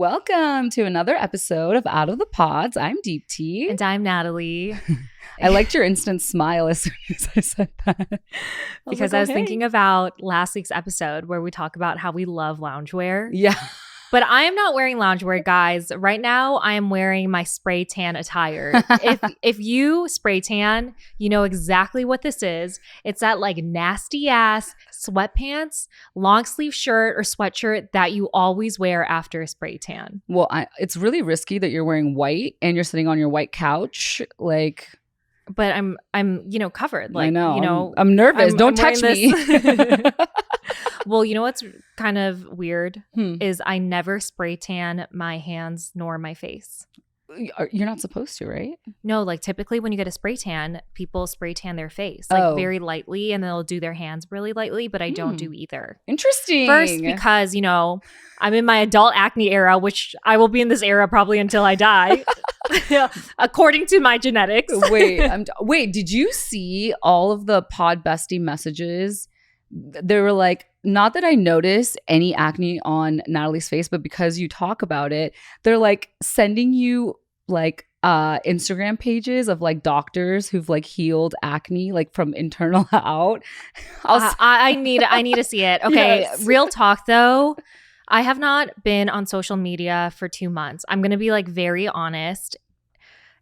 Welcome to another episode of Out of the Pods. I'm Deepti. And I'm Natalie. I liked your instant smile as soon as I said that. Because I was thinking about last week's episode where we talk about how we love loungewear. Yeah. But I am not wearing loungewear, guys. Right now, I am wearing my spray tan attire. If you spray tan, you know exactly what this is. It's that like nasty ass sweatpants, long sleeve shirt or sweatshirt that you always wear after a spray tan. Well, it's really risky that you're wearing white and you're sitting on your white couch. Like, but I'm covered. Like, I know. I'm nervous. Don't touch me. Well, you know what's kind of weird is I never spray tan my hands nor my face. You're not supposed to, right? No, like typically when you get a spray tan, people spray tan their face like very lightly and they'll do their hands really lightly, but I don't do either. Interesting. First, because, I'm in my adult acne era, which I will be in this era probably until I die, according to my genetics. Wait, did you see all of the Pod Bestie messages? They were like, not that I notice any acne on Natalie's face, but because you talk about it, they're like sending you like Instagram pages of like doctors who've like healed acne like from internal out. I need to see it. Okay, Yes. Real talk though. I have not been on social media for 2 months. I'm going to be like very honest.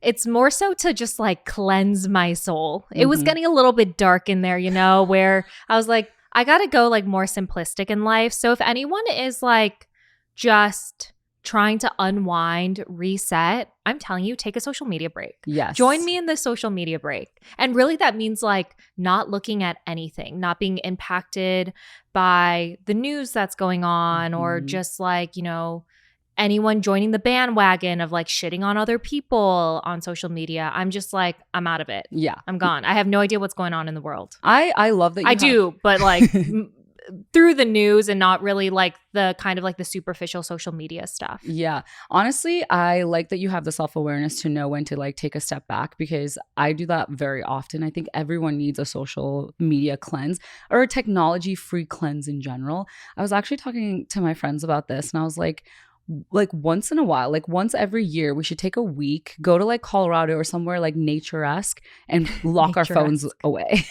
It's more so to just like cleanse my soul. It was getting a little bit dark in there, where I was like, I got to go like more simplistic in life. So if anyone is like just trying to unwind, reset, I'm telling you, take a social media break. Yes. Join me in the social media break. And really that means like not looking at anything, not being impacted by the news that's going on or just like, anyone joining the bandwagon of like shitting on other people on social media. I'm just like, I'm out of it. Yeah. I'm gone. I have no idea what's going on in the world. I love that you do, but like through the news and not really like the kind of like the superficial social media stuff. Yeah. Honestly, I like that you have the self-awareness to know when to like take a step back because I do that very often. I think everyone needs a social media cleanse or a technology-free cleanse in general. I was actually talking to my friends about this and I was like once in a while, like once every year, we should take a week, go to like Colorado or somewhere like nature-esque and lock our phones away.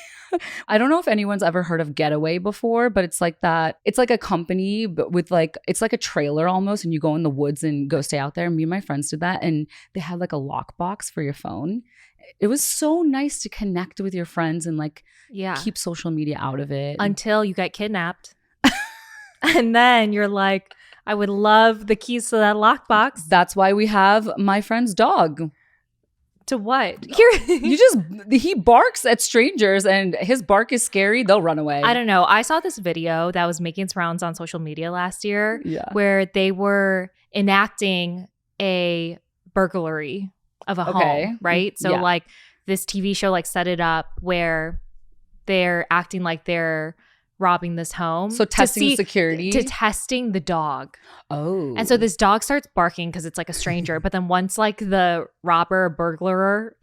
I don't know if anyone's ever heard of Getaway before, but it's like that. It's like a company, but with like, it's like a trailer almost, and you go in the woods and go stay out there. Me and my friends did that, and they had like a lockbox for your phone. It was so nice to connect with your friends and like keep social media out of it. Until you get kidnapped. And then you're like, I would love the keys to that lockbox. That's why we have my friend's dog. To what? He barks at strangers and his bark is scary. They'll run away. I don't know. I saw this video that was making its rounds on social media last year where they were enacting a burglary of a home, right? So like this TV show like set it up where they're acting like they're robbing this home. So testing security? To testing the dog. Oh. And so this dog starts barking because it's like a stranger. But then once like the robber burglar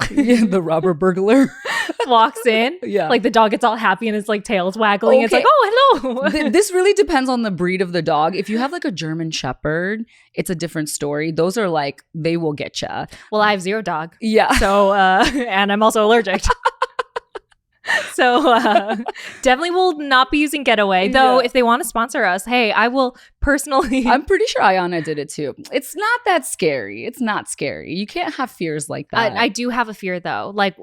walks in, like the dog gets all happy and its like tail's waggling. It's like, oh, hello. This really depends on the breed of the dog. If you have like a German Shepherd, it's a different story. Those are like, they will get you. Well, I have 0 dog. Yeah. So, and I'm also allergic. So definitely will not be using Getaway. Though if they want to sponsor us, hey, I will personally. I'm pretty sure Ayana did it too. It's not that scary. It's not scary. You can't have fears like that. I do have a fear though. Like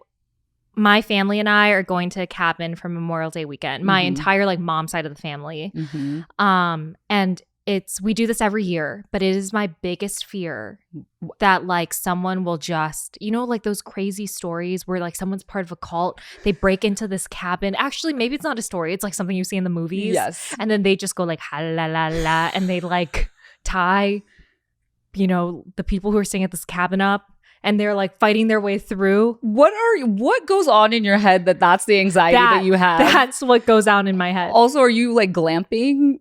my family and I are going to a cabin for Memorial Day weekend. My entire like mom side of the family. And we do this every year, but it is my biggest fear that like someone will just, like those crazy stories where like someone's part of a cult, they break into this cabin. Actually, maybe it's not a story. It's like something you see in the movies. Yes. And then they just go like, ha la la la, and they like tie, the people who are staying at this cabin up. And they're like fighting their way through. What goes on in your head that's the anxiety that you have? That's what goes on in my head. Also, are you like glamping?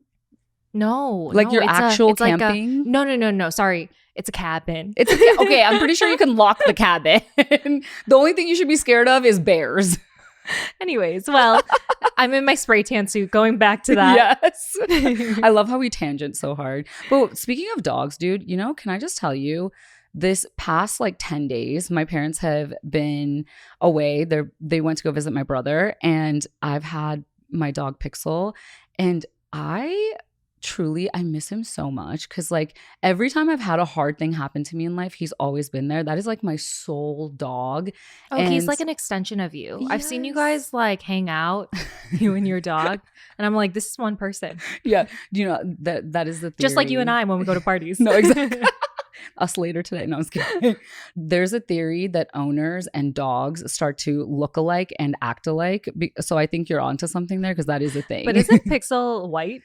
No. Your actual camping? No. Sorry. It's a cabin. Okay, I'm pretty sure you can lock the cabin. The only thing you should be scared of is bears. Anyways, well, I'm in my spray tan suit. Going back to that. Yes. I love how we tangent so hard. But speaking of dogs, dude, you know, can I just tell you, this past like 10 days, my parents have been away. They went to go visit my brother, and I've had my dog Pixel, and I miss him so much, because like every time I've had a hard thing happen to me in life, he's always been there. That is like my soul dog. Oh, And he's like an extension of you. I've seen you yes. guys like hang out, you and your dog, and I'm like, this is one person. Yeah, you know, that is the theory. Just like you and I when we go to parties. No, exactly. Us later today. No, I was kidding. There's a theory that owners and dogs start to look alike and act alike. So I think you're onto something there, because that is a thing. But isn't Pixel white?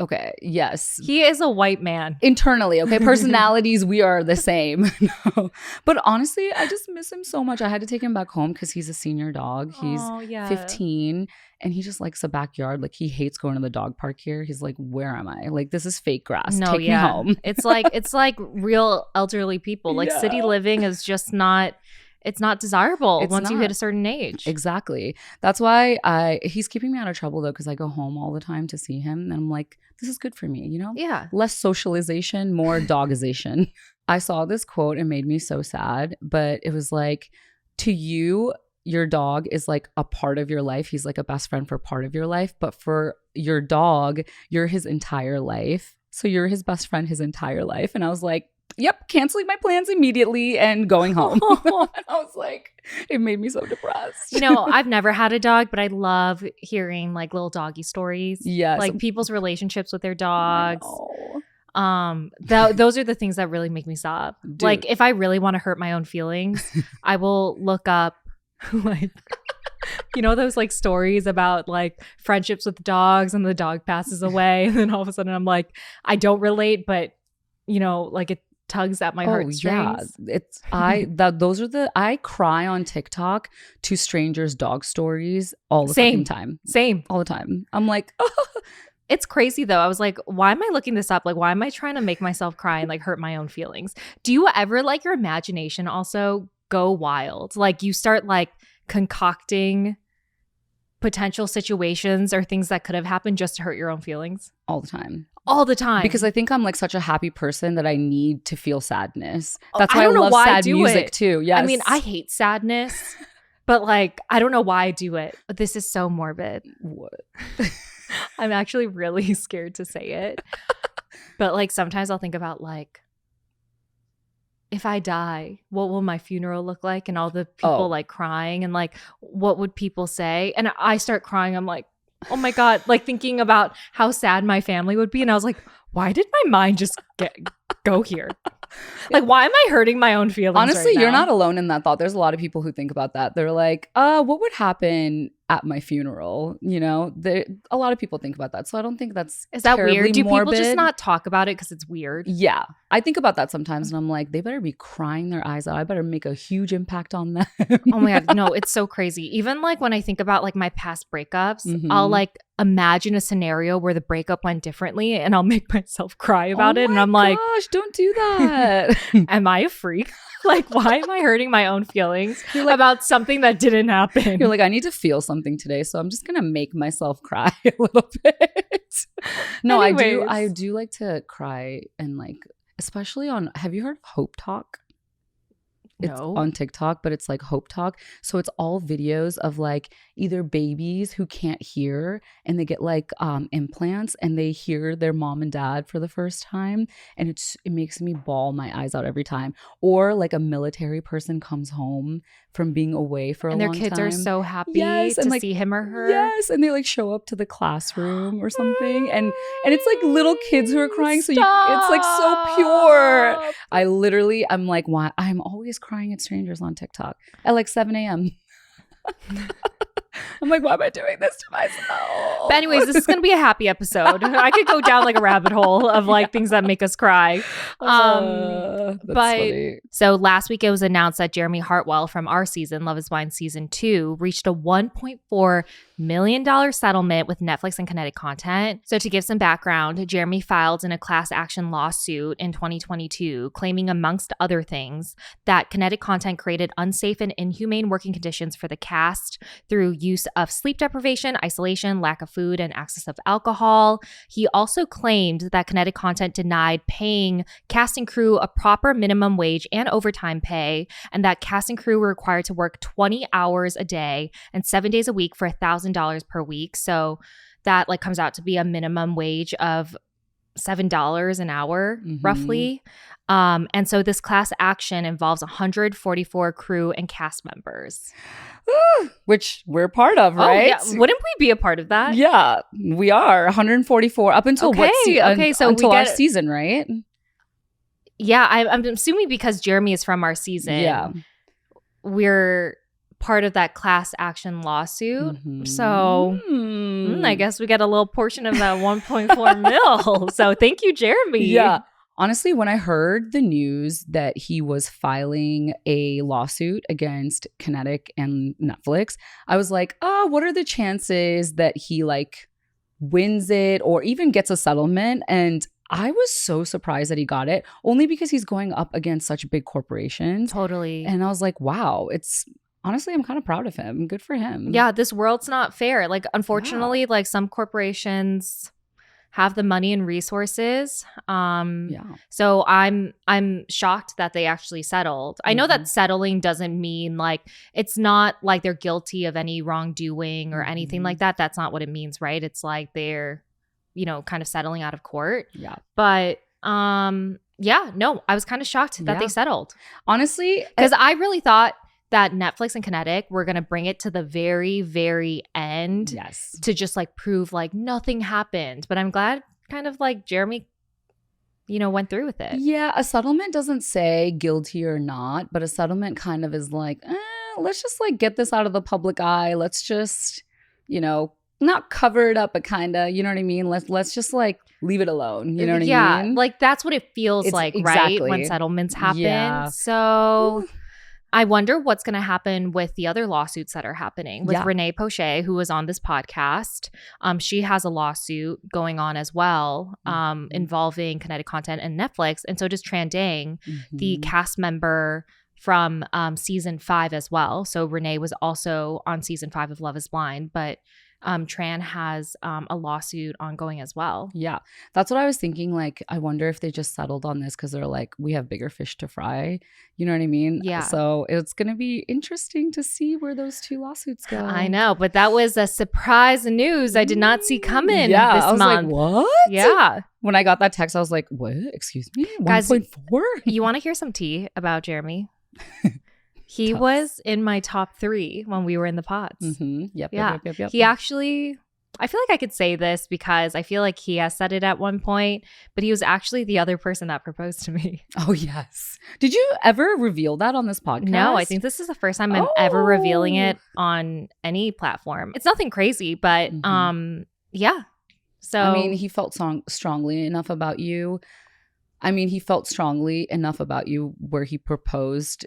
Okay. Yes. He is a white man. Internally, okay. Personalities, we are the same. No. But honestly, I just miss him so much. I had to take him back home because he's a senior dog. He's 15, and he just likes the backyard. Like, he hates going to the dog park here. He's like, where am I? Like, this is fake grass. No, Take me home. It's like real elderly people. Like, city living is just not. It's not desirable once you hit a certain age. Exactly. That's why he's keeping me out of trouble, though, because I go home all the time to see him. And I'm like, this is good for me, you know? Yeah. Less socialization, more dogization. I saw this quote and made me so sad, but it was like, to you, your dog is like a part of your life. He's like a best friend for part of your life. But for your dog, you're his entire life. So you're his best friend his entire life. And I was like, yep, canceling my plans immediately and going home. I was like, it made me so depressed. You know, I've never had a dog, but I love hearing like little doggy stories. Yes. Like people's relationships with their dogs. Those are the things that really make me sob. Dude. Like, if I really want to hurt my own feelings, I will look up like, you know, those like stories about like friendships with dogs, and the dog passes away, and then all of a sudden I'm like, I don't relate, but you know, like it tugs at my heartstrings. Yeah. I cry on TikTok to strangers' dog stories all the fucking time. Same. All the time. I'm like, oh. It's crazy though. I was like, why am I looking this up? Like, why am I trying to make myself cry and like hurt my own feelings? Do you ever like your imagination also go wild? Like, you start like concocting potential situations or things that could have happened just to hurt your own feelings? All the time. All the time. Because I think I'm like such a happy person that I need to feel sadness. That's why I love sad music too. Yes. I mean, I hate sadness, but like, I don't know why I do it. This is so morbid. What? I'm actually really scared to say it. But like, sometimes I'll think about like, if I die, what will my funeral look like? And all the people like crying, and like, what would people say? And I start crying. I'm like, oh my God, like thinking about how sad my family would be. And I was like, why did my mind just go here? Like, why am I hurting my own feelings? Honestly, right you're now? not alone in that thought. There's a lot of people who think about that. They're like, what would happen at my funeral? You know, a lot of people think about that. So I don't think that's Is that weird? Do morbid. People just not talk about it because it's weird? Yeah. I think about that sometimes, and I'm like, they better be crying their eyes out. I better make a huge impact on them. Oh my God. No, it's so crazy. Even like when I think about like my past breakups, I'll like imagine a scenario where the breakup went differently, and I'll make myself cry about it. And I'm like, gosh, don't do that. am I a freak? Like, why am I hurting my own feelings about something that didn't happen? You're like, I need to feel something today, so I'm just gonna make myself cry a little bit. No, anyways. I do like to cry, and like, especially on, have you heard of Hope Talk? It's on TikTok, but it's like Hope Talk. So it's all videos of like either babies who can't hear, and they get like implants, and they hear their mom and dad for the first time, and it makes me bawl my eyes out every time. Or like a military person comes home from being away for a long time, and their kids are so happy to like, see him or her. Yes, and they like show up to the classroom or something, and it's like little kids who are crying. So it's like so pure. I'm like, why? I'm always crying at strangers on TikTok at like 7 a.m. I'm like, why am I doing this to myself? But anyways, this is going to be a happy episode. I could go down like a rabbit hole of like things that make us cry. That's funny. So last week it was announced that Jeremy Hartwell from our season, Love is Blind Season 2, reached a $1.4 million settlement with Netflix and Kinetic Content. So to give some background, Jeremy filed in a class action lawsuit in 2022, claiming amongst other things that Kinetic Content created unsafe and inhumane working conditions for the cast through use of sleep deprivation, isolation, lack of food, and access of alcohol. He also claimed that Kinetic Content denied paying cast and crew a proper minimum wage and overtime pay, and that cast and crew were required to work 20 hours a day and 7 days a week for $1,000 per week. So that like comes out to be a minimum wage of $7 an hour, roughly. And so this class action involves 144 crew and cast members. Which we're part of, right? Oh, yeah. Wouldn't we be a part of that? Yeah, we are 144 up until until our season, right? Yeah, I'm assuming because Jeremy is from our season, we're part of that class action lawsuit. So I guess we get a little portion of that 1.4 mil. So thank you, Jeremy. Yeah. Honestly, when I heard the news that he was filing a lawsuit against Kinetic and Netflix, I was like, oh, what are the chances that he like wins it or even gets a settlement? And I was so surprised that he got it, only because he's going up against such big corporations. Totally. And I was like, wow, honestly, I'm kind of proud of him. Good for him. Yeah, this world's not fair. Like, unfortunately, like some corporations have the money and resources. So I'm shocked that they actually settled. I know that settling doesn't mean like it's not like they're guilty of any wrongdoing or anything like that. That's not what it means, right? It's like they're, kind of settling out of court. Yeah. But no, I was kind of shocked that they settled. Honestly, because I really thought that Netflix and Kinetic were going to bring it to the very, very end. Yes. To just like prove like nothing happened. But I'm glad kind of like Jeremy, went through with it. Yeah. A settlement doesn't say guilty or not, but a settlement kind of is like, let's just like get this out of the public eye. Let's just, not cover it up, but kind of, you know what I mean? Let's just like leave it alone. You know what I mean? Yeah. Like that's what it feels like, exactly. Right? When settlements happen. Yeah. So I wonder what's going to happen with the other lawsuits that are happening with Renee Poche, who was on this podcast. She has a lawsuit going on as well, involving Kinetic Content and Netflix. And so does Tran Dang, the cast member from season 5 as well. So Renee was also on season 5 of Love is Blind, but Tran has a lawsuit ongoing as well. Yeah, that's what I was thinking. Like, I wonder if they just settled on this because they're like, we have bigger fish to fry. You know what I mean? Yeah. So it's going to be interesting to see where those two lawsuits go. I know, but that was a surprise news I did not see coming this I was month. Like, what? Yeah. When I got that text, I was like, what? Excuse me? 1.4? You want to hear some tea about Jeremy? He was in my top 3 when we were in the pods. Yep. He actually, I feel like I could say this because I feel like he has said it at one point, but he was actually the other person that proposed to me. Oh, yes. Did you ever reveal that on this podcast? No, I think this is the first time I'm ever revealing it on any platform. It's nothing crazy, but yeah. So I mean, he felt strongly enough about you. He felt strongly enough about you where he proposed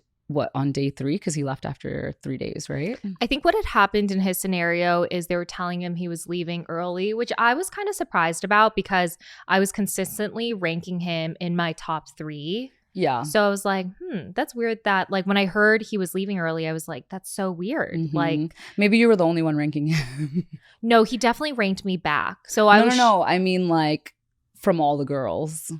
on day 3, because he left after 3 days, right? I think what had happened in his scenario is they were telling him he was leaving early, which I was kind of surprised about because I was consistently ranking him in my top 3. Yeah. So I was like, that's weird that like when I heard he was leaving early, I was like, that's so weird. Like maybe you were the only one ranking him. No, he definitely ranked me back. So No. I mean, like from all the girls.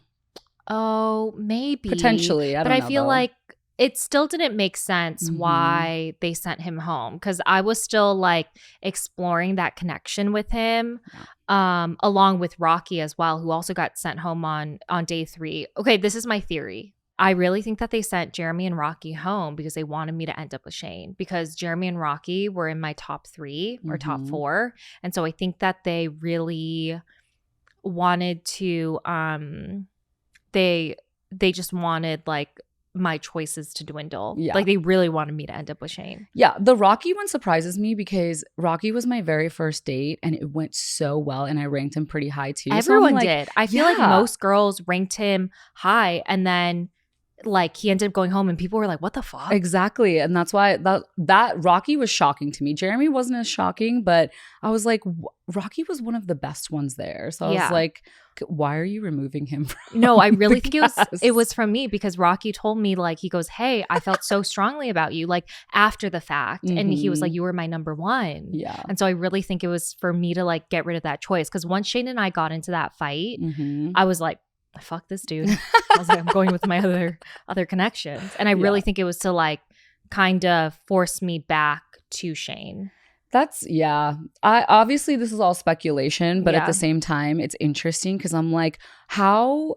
Oh, maybe. Potentially. I feel like it still didn't make sense why they sent him home, because I was still like exploring that connection with him, along with Rocky as well, who also got sent home on day 3. Okay, this is my theory. I really think that they sent Jeremy and Rocky home because they wanted me to end up with Shane, because Jeremy and Rocky were in my top 3 or top 4. And so I think that they really wanted to, they just wanted like my choices to dwindle. Yeah. Like they really wanted me to end up with Shane. Yeah, the Rocky one surprises me because Rocky was my very first date and it went so well and I ranked him pretty high too. Everyone did. I feel like most girls ranked him high and then like he ended up going home and people were like, what the fuck? Exactly. And that's why that Rocky was shocking to me. Jeremy wasn't as shocking, but I was like, Rocky was one of the best ones there. So I was like, why are you removing him from No, I really think it was from me because Rocky told me like, he goes, hey, I felt so strongly about you like after the fact. And he was like, you were my number one. Yeah. And so I really think it was for me to like get rid of that choice. Because once Shane and I got into that fight, I was like, fuck this dude. I was like, I'm going with my other connections. And I really think it was to like kind of force me back to Shane. That's I obviously this is all speculation, but at the same time it's interesting because I'm like, how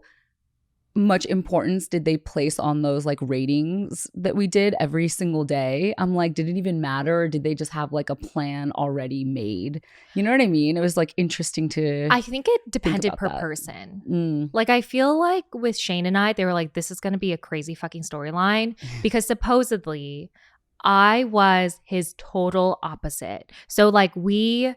much importance did they place on those like ratings that we did every single day? I'm like, did it even matter, or did they just have like a plan already made? You know what I mean? It was like interesting to I think it depended per person. Like I feel like with Shane and I, they were like, this is gonna be a crazy fucking storyline because supposedly I was his total opposite. So like when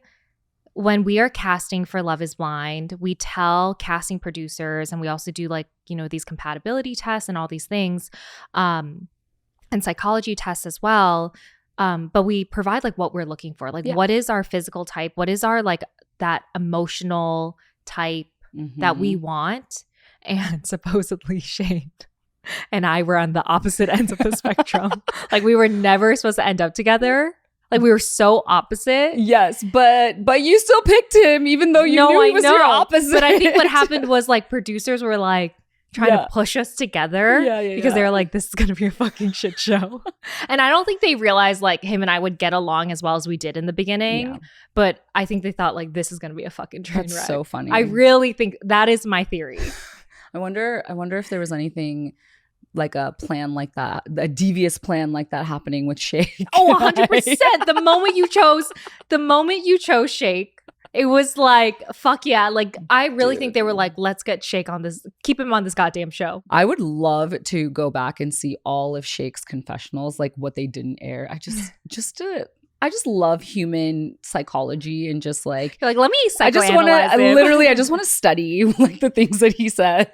we are casting for Love is Blind, we tell casting producers and we also do like, you know, these compatibility tests and all these things and psychology tests as well. But we provide like what we're looking for. Like what is our physical type? What is our like that emotional type that we want? And supposedly Shane and I were on the opposite ends of the spectrum. Like we were never supposed to end up together. Like we were so opposite. Yes, but you still picked him even though you knew he was your opposite. But I think what happened was like producers were like trying to push us together because they were like, this is going to be a fucking shit show. And I don't think they realized like him and I would get along as well as we did in the beginning. Yeah. But I think they thought like this is going to be a fucking train wreck. That's so funny. I really think that is my theory. I wonder if there was anything like a plan like that, a devious plan like that happening with Shake. Oh, 100%. The moment you chose Shake, it was like, fuck yeah. Like, I really think they were like, let's get Shake on this, keep him on this goddamn show. I would love to go back and see all of Shake's confessionals, like what they didn't air. I just love human psychology and just like, you're like, let me I just want to study like the things that he said.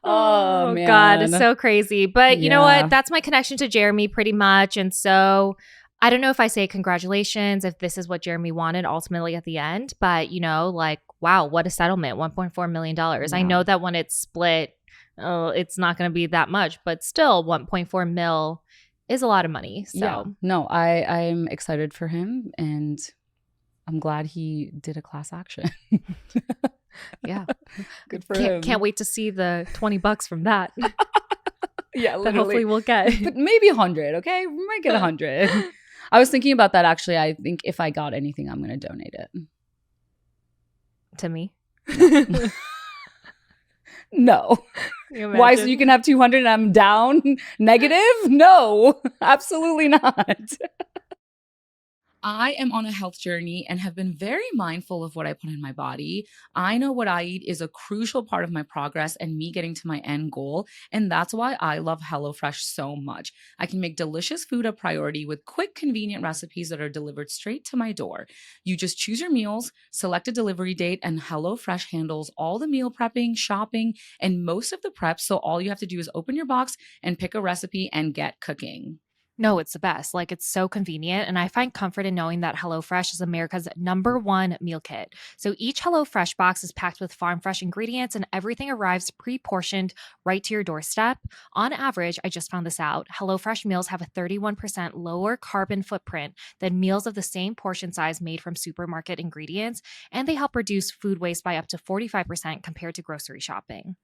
Oh man. God, it's so crazy. But you know what? That's my connection to Jeremy pretty much. And so I don't know if I say congratulations, if this is what Jeremy wanted ultimately at the end. But you know, like, wow, what a settlement. $1.4 million. Yeah. I know that when it's split, it's not going to be that much. But still, 1.4 mil is a lot of money. So yeah. No, I'm excited for him. And I'm glad he did a class action. Yeah. Good for him. Can't wait to see the $20 from that. Yeah, literally. That hopefully we'll get. But maybe 100, okay? We might get 100. I was thinking about that actually. I think if I got anything, I'm going to donate it. To me? No. Why? So you can have 200 and I'm down? Negative? No, absolutely not. I am on a health journey and have been very mindful of what I put in my body. I know what I eat is a crucial part of my progress and me getting to my end goal. And that's why I love HelloFresh so much. I can make delicious food a priority with quick, convenient recipes that are delivered straight to my door. You just choose your meals, select a delivery date, and HelloFresh handles all the meal prepping, shopping, and most of the prep. So all you have to do is open your box and pick a recipe and get cooking. No, it's the best. Like, it's so convenient. And I find comfort in knowing that HelloFresh is America's #1 meal kit. So each HelloFresh box is packed with farm fresh ingredients and everything arrives pre-portioned right to your doorstep. On average, I just found this out, HelloFresh meals have a 31% lower carbon footprint than meals of the same portion size made from supermarket ingredients. And they help reduce food waste by up to 45% compared to grocery shopping.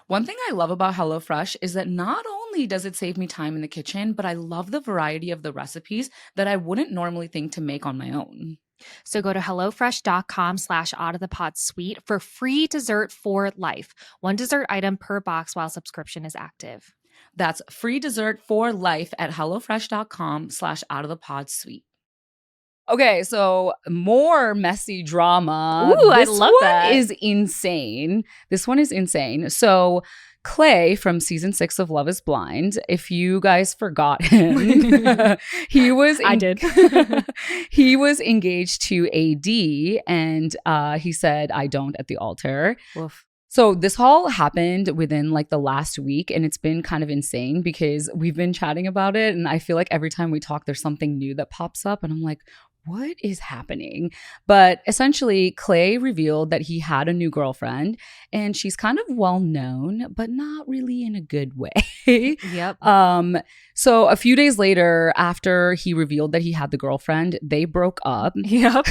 One thing I love about HelloFresh is that not only does it save me time in the kitchen, but I love the variety of the recipes that I wouldn't normally think to make on my own. So go to HelloFresh.com/outofthepod suite for free dessert for life. One dessert item per box while subscription is active. That's free dessert for life at HelloFresh.com/outofthepod suite. Okay, so more messy drama. Ooh, I love that. This one is insane. So Clay from season 6 of Love is Blind, if you guys forgot him, he was I did. he was engaged to AD, and he said, "I don't" at the altar. Woof. So this all happened within like the last week, and it's been kind of insane because we've been chatting about it, and I feel like every time we talk, there's something new that pops up, and I'm like, what is happening? But essentially, Clay revealed that he had a new girlfriend, and she's kind of well known, but not really in a good way. Yep. So a few days later, after he revealed that he had the girlfriend, they broke up. Yep.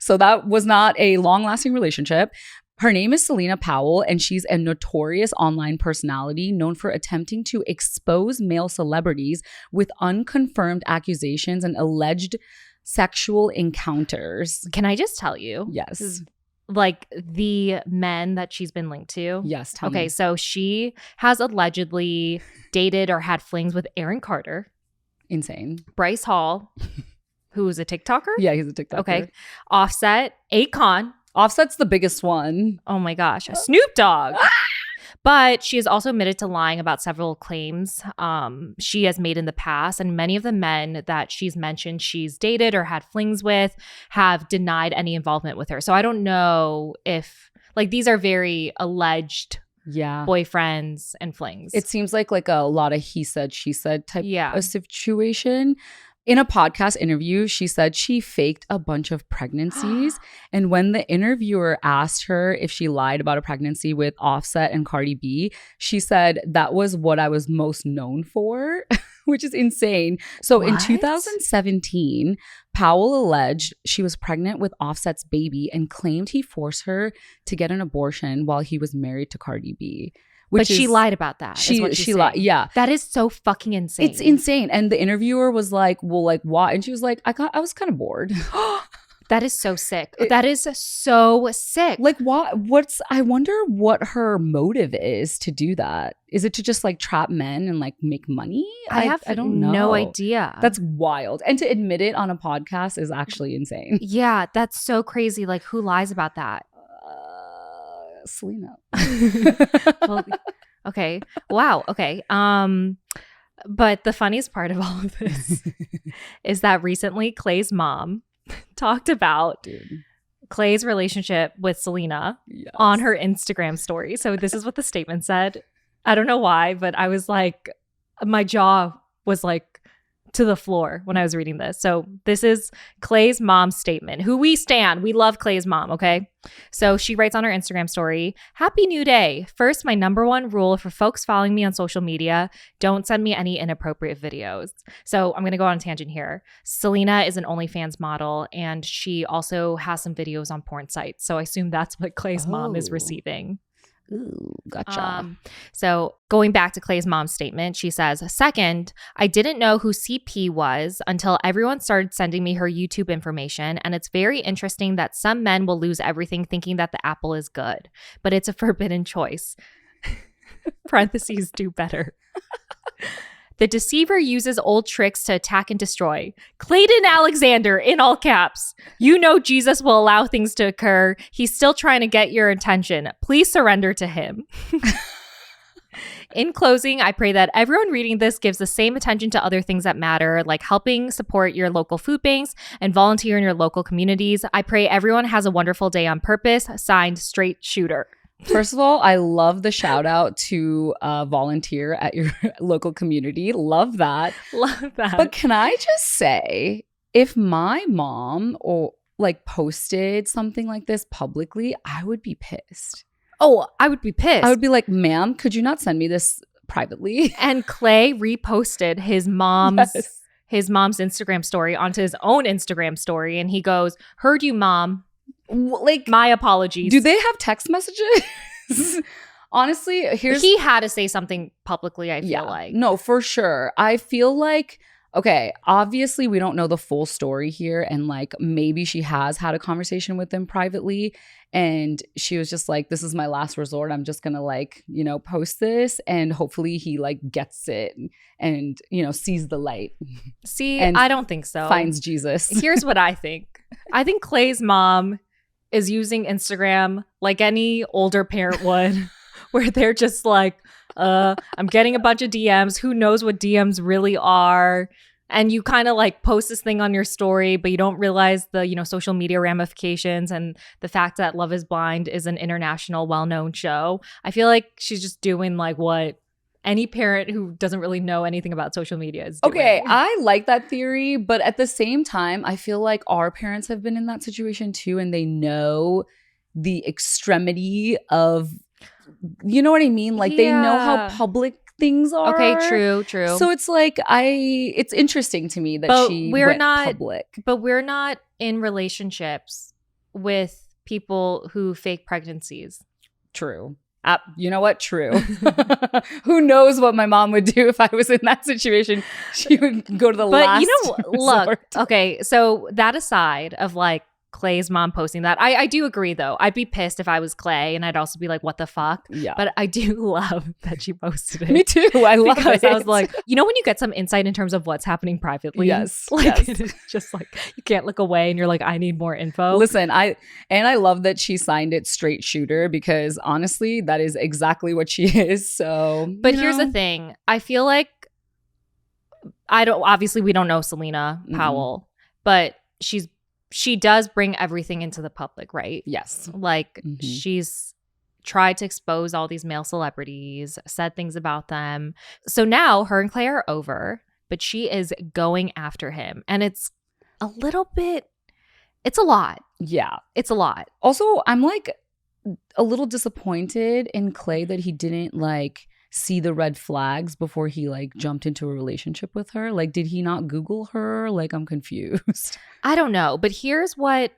So that was not a long-lasting relationship. Her name is Selena Powell, and she's a notorious online personality known for attempting to expose male celebrities with unconfirmed accusations and alleged sexual encounters. Can I just tell you? Yes. Like the men that she's been linked to. Yes. Tell Okay, me. so she has allegedly dated or had flings with Aaron Carter, Insane. Bryce Hall, who is a TikToker. Yeah, he's a TikToker. Okay. Offset, Akon. Offset's the biggest one. Oh my gosh. Snoop Dogg. But she has also admitted to lying about several claims she has made in the past. And many of the men that she's mentioned she's dated or had flings with have denied any involvement with her. So I don't know if, like, these are very alleged boyfriends and flings. It seems like a lot of he said, she said type of situation. In a podcast interview, she said she faked a bunch of pregnancies. And when the interviewer asked her if she lied about a pregnancy with Offset and Cardi B, she said that was what I was most known for, which is insane. So in 2017, Powell alleged she was pregnant with Offset's baby and claimed he forced her to get an abortion while he was married to Cardi B. But she lied about that. She lied. Yeah. That is so fucking insane. It's insane. And the interviewer was like, well, like, why? And she was like, I was kind of bored. That is so sick. That is so sick. Like, I wonder what her motive is to do that. Is it to just like trap men and like make money? I don't know. No idea. That's wild. And to admit it on a podcast is actually insane. Yeah, that's so crazy. Like, who lies about that? Selena. Well, okay. Wow. Okay. But the funniest part of all of this is that recently Clay's mom talked about Clay's relationship with Selena on her Instagram story. So this is what the statement said. I don't know why, but I was like, my jaw was like to the floor when I was reading this. So this is Clay's mom's statement, who we stan. We love Clay's mom, okay? So she writes on her Instagram story, "Happy new day. First, my number one rule for folks following me on social media, don't send me any inappropriate videos." So I'm going to go on a tangent here. Selena is an OnlyFans model, and she also has some videos on porn sites. So I assume that's what Clay's mom is receiving. Ooh, gotcha. So going back to Clay's mom's statement, she says, "Second, I didn't know who CP was until everyone started sending me her YouTube information. And it's very interesting that some men will lose everything thinking that the apple is good, but it's a forbidden choice." Parentheses, do better. "The deceiver uses old tricks to attack and destroy. Clayton Alexander," in all caps. "You know Jesus will allow things to occur. He's still trying to get your attention. Please surrender to him." "In closing, I pray that everyone reading this gives the same attention to other things that matter, like helping support your local food banks and volunteer in your local communities. I pray everyone has a wonderful day on purpose. Signed, Straight Shooter." First of all, I love the shout out to volunteer at your local community. Love that. Love that. But can I just say, if my mom or like posted something like this publicly, I would be pissed. Oh, I would be pissed. I would be like, "Ma'am, could you not send me this privately?" And Clay reposted his mom's Instagram story onto his own Instagram story, and he goes, "Heard you, Mom. Like, my apologies." Do they have text messages? Honestly, he had to say something publicly, I feel like. No, for sure. I feel like, okay, obviously we don't know the full story here, and like maybe she has had a conversation with him privately and she was just like, "This is my last resort. I'm just gonna like, post this," and hopefully he like gets it and sees the light. See, and I don't think so. Finds Jesus. Here's what I think. I think Clay's mom is using Instagram like any older parent would, where they're just like, I'm getting a bunch of DMs. Who knows what DMs really are? And you kind of like post this thing on your story, but you don't realize the, social media ramifications and the fact that Love is Blind is an international well-known show. I feel like she's just doing like what any parent who doesn't really know anything about social media is doing. Okay, I like that theory, but at the same time, I feel like our parents have been in that situation too, and they know the extremity of, you know what I mean? Like they know how public things are. Okay, true. So it's like it's interesting to me that she went public. But we're not in relationships with people who fake pregnancies. True. You know what? True. Who knows what my mom would do if I was in that situation? She would go to the last resort. Look, okay, so that aside of like Clay's mom posting that, I do agree though. I'd be pissed if I was Clay, and I'd also be like, what the fuck? Yeah. But I do love that she posted it. Me too. I love it. Because I was like, when you get some insight in terms of what's happening privately. Yes. Like it's just like you can't look away and you're like, I need more info. Listen, I love that she signed it straight shooter, because honestly, that is exactly what she is. So but here's the thing. I feel like obviously we don't know Selena Powell, but she does bring everything into the public, right? Yes. Like she's tried to expose all these male celebrities, said things about them. So now her and Clay are over, but she is going after him. And it's a lot. Yeah. It's a lot. Also, I'm like a little disappointed in Clay that he didn't like see the red flags before he like jumped into a relationship with her. Like, did he not Google her? Like, I'm confused. I don't know, but here's what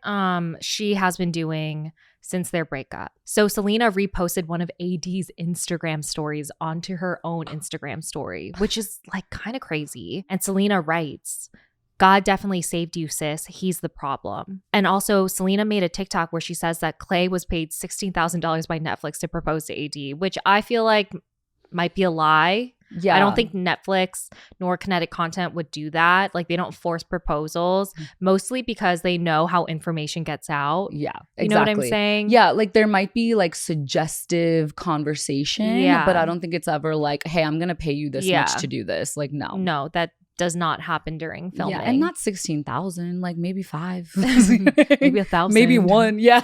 she has been doing since their breakup. So Selena reposted one of AD's Instagram stories onto her own Instagram story, which is like kind of crazy. And Selena writes, God definitely saved you, sis. He's the problem. And also Selena made a TikTok where she says that Clay was paid $16,000 by Netflix to propose to AD, which I feel like might be a lie. Yeah. I don't think Netflix nor Kinetic Content would do that. Like they don't force proposals, mostly because they know how information gets out. Yeah, exactly. You know what I'm saying? Yeah, like there might be like suggestive conversation, but I don't think it's ever like, hey, I'm going to pay you this much to do this. Like, no. No, that does not happen during filming. Yeah, and not 16,000, like maybe 5. Maybe 1,000. Maybe 1, yeah.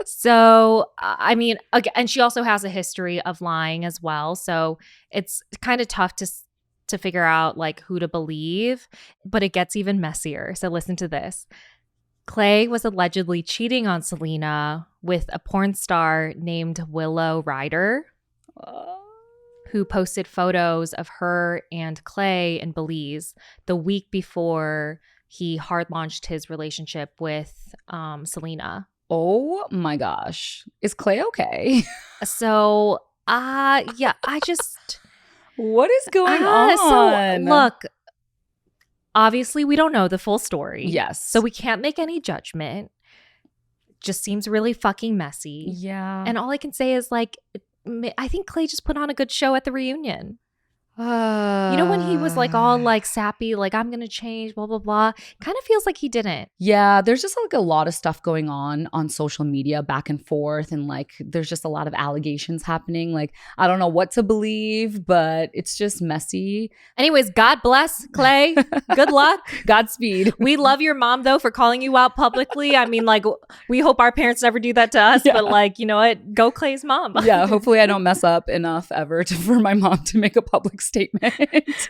So, I mean, again, and she also has a history of lying as well. So it's kind of tough to figure out like who to believe, but it gets even messier. So listen to this. Clay was allegedly cheating on Selena with a porn star named Willow Ryder, who posted photos of her and Clay in Belize the week before he hard launched his relationship with Selena. Oh my gosh. Is Clay okay? So, yeah, I just... What is going on? So, look, obviously we don't know the full story. Yes. So we can't make any judgment. Just seems really fucking messy. Yeah. And all I can say is like, I think Clay just put on a good show at the reunion. You know, when he was like all like sappy, like I'm going to change, blah, blah, blah. Kind of feels like he didn't. Yeah, there's just like a lot of stuff going on social media back and forth. And like, there's just a lot of allegations happening. Like, I don't know what to believe, but it's just messy. Anyways, God bless Clay. Good luck. Godspeed. We love your mom though for calling you out publicly. I mean, like we hope our parents never do that to us, but like, you know what? Go Clay's mom. Yeah, hopefully I don't mess up enough ever for my mom to make a public statement.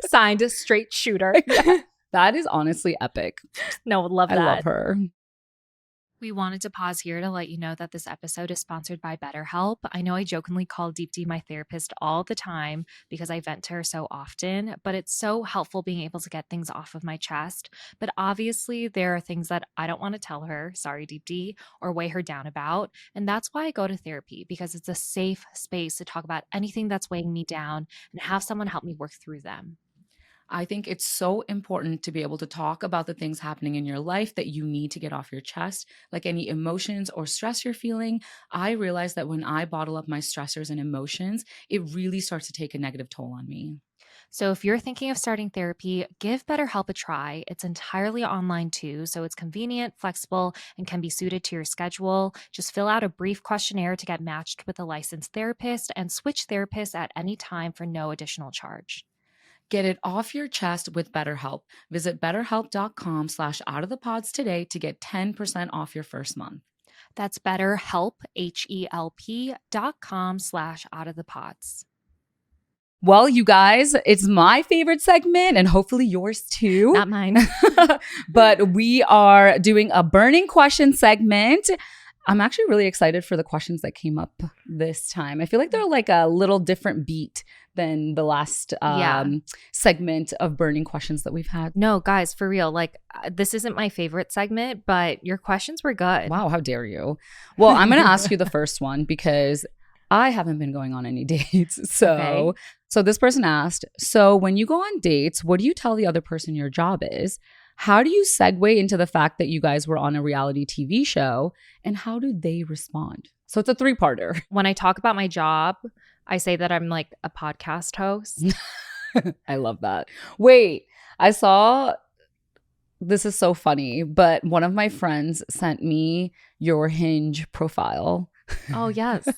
Signed, straight shooter. Yeah. That is honestly epic. No, love that. I love her. We wanted to pause here to let you know that this episode is sponsored by BetterHelp. I know I jokingly call Deepti my therapist all the time because I vent to her so often, but it's so helpful being able to get things off of my chest. But obviously there are things that I don't want to tell her, sorry Deepti, or weigh her down about. And that's why I go to therapy, because it's a safe space to talk about anything that's weighing me down and have someone help me work through them. I think it's so important to be able to talk about the things happening in your life that you need to get off your chest, like any emotions or stress you're feeling. I realize that when I bottle up my stressors and emotions, it really starts to take a negative toll on me. So if you're thinking of starting therapy, give BetterHelp a try. It's entirely online too, so it's convenient, flexible, and can be suited to your schedule. Just fill out a brief questionnaire to get matched with a licensed therapist and switch therapists at any time for no additional charge. Get it off your chest with BetterHelp. Visit betterhelp.com/outofthepods today to get 10% off your first month. That's BetterHelp, HELP.com/outofthepods. Well, you guys, it's my favorite segment and hopefully yours too. Not mine. But we are doing a burning question segment. I'm actually really excited for the questions that came up this time. I feel like they're like a little different beat than the last segment of burning questions that we've had. No, guys, for real. Like, this isn't my favorite segment, but your questions were good. Wow, how dare you? Well, I'm going to ask you the first one because I haven't been going on any dates. So this person asked, so when you go on dates, what do you tell the other person your job is? How do you segue into the fact that you guys were on a reality TV show? And how do they respond? So it's a 3-parter. When I talk about my job, I say that I'm like a podcast host. I love that. Wait, I saw, this is so funny, but one of my friends sent me your Hinge profile. Oh, yes.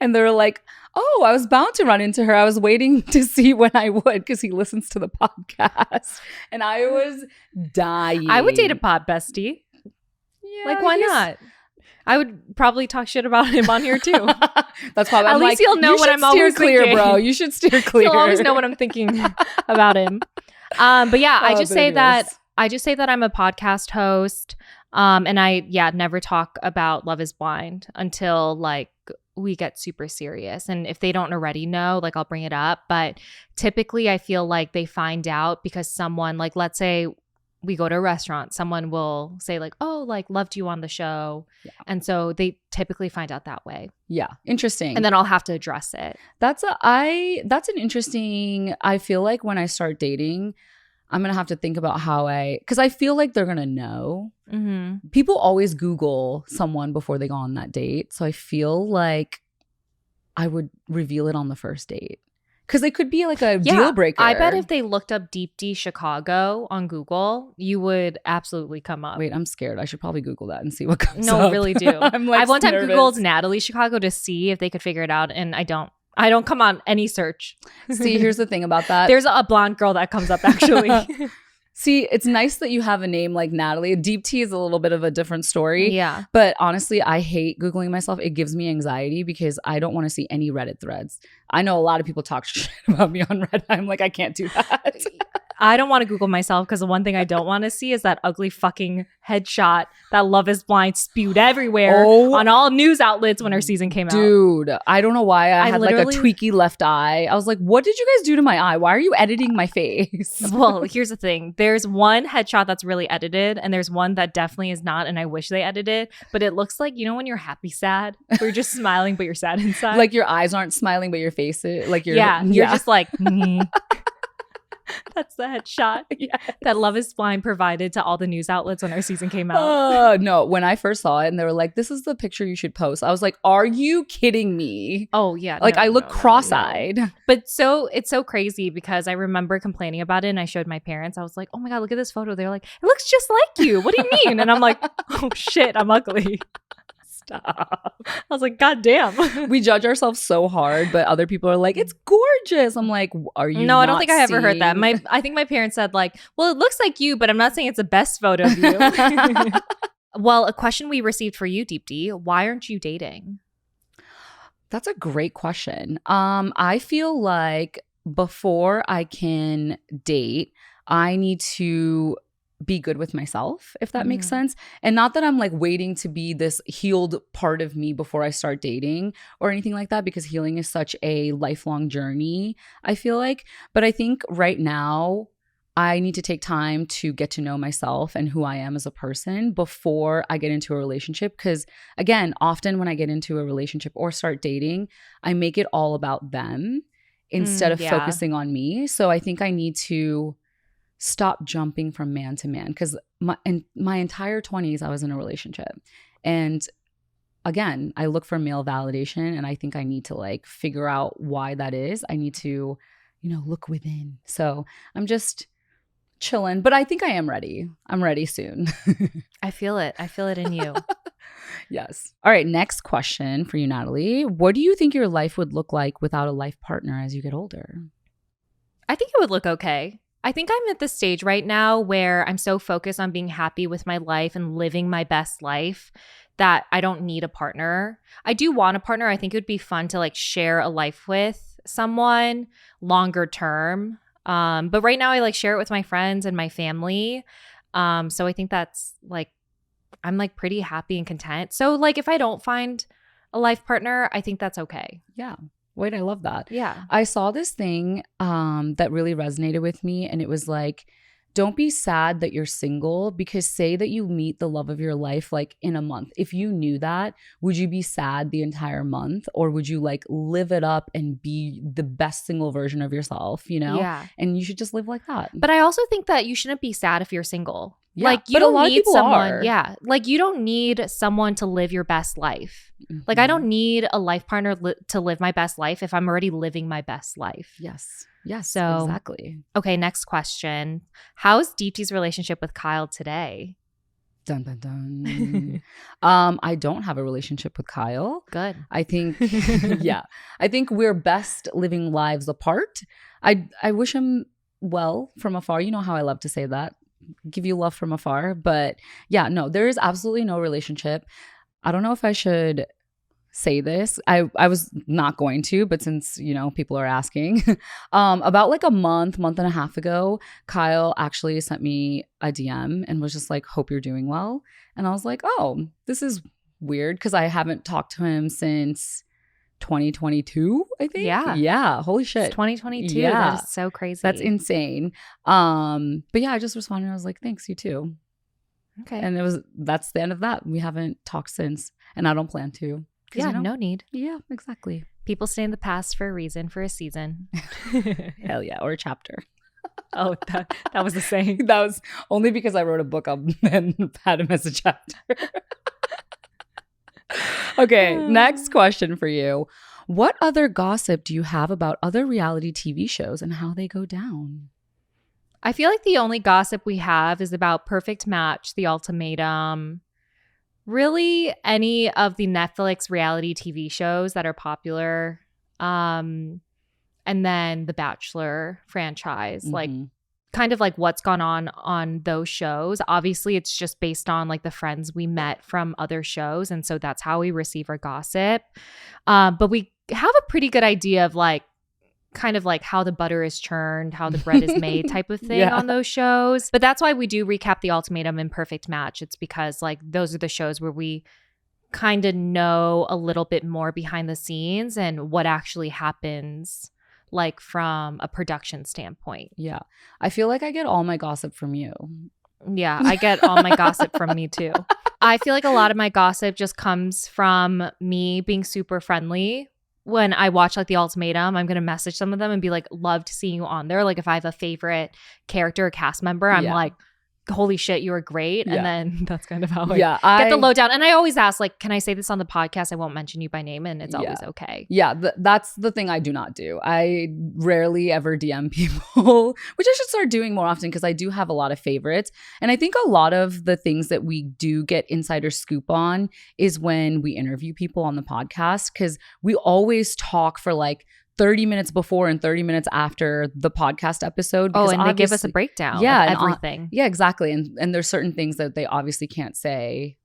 And they were like, oh, I was bound to run into her. I was waiting to see when I would because he listens to the podcast. And I was dying. I would date a pod bestie. Yeah, like, why not? I would probably talk shit about him on here too. That's probably At I'm least like, he'll know you what should I'm steer always clear, thinking. bro. You should steer clear. He'll always know what I'm thinking about him. But yeah, I just say that I'm a podcast host. And I never talk about Love is Blind until like we get super serious. And if they don't already know, like I'll bring it up. But typically I feel like they find out because someone, like, let's say we go to a restaurant, someone will say like, oh, like loved you on the show. Yeah. And so they typically find out that way. Yeah. Interesting. And then I'll have to address it. That's an interesting, I feel like when I start dating, I'm going to have to think about because I feel like they're going to know. Mm-hmm. People always Google someone before they go on that date. So I feel like I would reveal it on the first date. Because it could be like a deal breaker. I bet if they looked up Deepti Chicago on Google, you would absolutely come up. Wait, I'm scared. I should probably Google that and see what comes up. No, really do. I'm like, I one time nervous. Googled Natalie Chicago to see if they could figure it out. And I don't come on any search. See, here's the thing about that. There's a blonde girl that comes up actually. See, it's nice that you have a name like Natalie. Deepti is a little bit of a different story. Yeah. But honestly, I hate Googling myself. It gives me anxiety because I don't want to see any Reddit threads. I know a lot of people talk shit about me on Reddit. I'm like, I can't do that. I don't want to Google myself because the one thing I don't want to see is that ugly fucking headshot that Love is Blind spewed everywhere on all news outlets when our season came out. Dude, I don't know why I had like a tweaky left eye. I was like, what did you guys do to my eye? Why are you editing my face? Well, here's the thing. There's one headshot that's really edited and there's one that definitely is not, and I wish they edited. But it looks like, you know when you're happy sad? Where you're just smiling but you're sad inside? Like your eyes aren't smiling but your face is. Like you're just like... That's the headshot that Love is Blind provided to all the news outlets when our season came out. No, when I first saw it and they were like, this is the picture you should post. I was like, are you kidding me? Oh, yeah. Like I look cross-eyed. No. But it's so crazy because I remember complaining about it and I showed my parents. I was like, oh my God, look at this photo. They're like, it looks just like you. What do you mean? And I'm like, oh shit, I'm ugly. Stop. I was like, God damn. We judge ourselves so hard, but other people are like, it's gorgeous. I'm like, are you No, I don't think I ever heard that. I think my parents said like, well, it looks like you, but I'm not saying it's the best photo of you. Well, a question we received for you, Deepti, why aren't you dating? That's a great question. I feel like before I can date, I need to be good with myself, if that makes sense. And not that I'm like waiting to be this healed part of me before I start dating or anything like that, because healing is such a lifelong journey, I feel like. But I think right now I need to take time to get to know myself and who I am as a person before I get into a relationship. Because again, often when I get into a relationship or start dating, I make it all about them instead of focusing on me. So I think I need to stop jumping from man to man, because my entire 20s I was in a relationship, and again I look for male validation, and I think I need to like figure out why that is. I need to look within. So I'm just chilling, but I think I am ready. I'm ready soon. I feel it. I feel it in you. Yes. All right. Next question for you, Natalie. What do you think your life would look like without a life partner as you get older? I think it would look okay. I think I'm at the stage right now where I'm so focused on being happy with my life and living my best life that I don't need a partner. I do want a partner. I think it would be fun to like share a life with someone longer term. But right now I like share it with my friends and my family. So I think that's like, I'm like pretty happy and content. So like if I don't find a life partner, I think that's okay. Yeah. Wait, I love that. Yeah. I saw this thing that really resonated with me, and it was like, don't be sad that you're single, because say that you meet the love of your life like in a month. If you knew that, would you be sad the entire month, or would you like live it up and be the best single version of yourself, Yeah. And you should just live like that. But I also think that you shouldn't be sad if you're single. Yeah, like you but a don't lot of need people someone. are. Yeah. Like you don't need someone to live your best life. Like I don't need a life partner to live my best life if I'm already living my best life. Yes. Yes. So, exactly. Okay, next question. How's Deepti's relationship with Kyle today? Dun dun dun. I don't have a relationship with Kyle. Good. I think, yeah, I think we're best living lives apart. I wish him well from afar. You know how I love to say that. Give you love from afar. But yeah, no, there is absolutely no relationship. I don't know if I should say this. I was not going to, but since, people are asking, about like a month and a half ago, Kyle actually sent me a DM and was just like, hope you're doing well. And I was like, oh, this is weird, because I haven't talked to him since 2022, I think. Yeah. Holy shit. It's 2022. Yeah. That is so crazy. That's insane. But yeah, I just responded. I was like, thanks, you too. Okay. And that's the end of that. We haven't talked since, and I don't plan to. Yeah, no need. Yeah, exactly. People stay in the past for a reason, for a season. Hell yeah, or a chapter. Oh, that was the saying. That was only because I wrote a book and had him as a chapter. Okay, next question for you. What other gossip do you have about other reality TV shows and how they go down? I feel like the only gossip we have is about Perfect Match, The Ultimatum, really any of the Netflix reality TV shows that are popular, and then the Bachelor franchise, like kind of like what's gone on those shows. Obviously, it's just based on like the friends we met from other shows, and so that's how we receive our gossip. But we have a pretty good idea of like kind of like how the butter is churned, how the bread is made type of thing on those shows. But that's why we do recap The Ultimatum and Perfect Match. It's because like those are the shows where we kind of know a little bit more behind the scenes and what actually happens like from a production standpoint. Yeah. I feel like I get all my gossip from you. Yeah, I get all my gossip from me too. I feel like a lot of my gossip just comes from me being super friendly. When I watch like The Ultimatum, I'm going to message some of them and be like, loved seeing you on there. Like if I have a favorite character or cast member, I'm like, holy shit, you were great. And then that's kind of how I get the lowdown. And I always ask like, can I say this on the podcast? I won't mention you by name, and it's always okay. Yeah, that's the thing I do not do. I rarely ever DM people, which I should start doing more often, because I do have a lot of favorites. And I think a lot of the things that we do get insider scoop on is when we interview people on the podcast, because we always talk for like 30 minutes before and 30 minutes after the podcast episode. Oh, and they give us a breakdown of everything. Yeah, exactly. And there's certain things that they obviously can't say,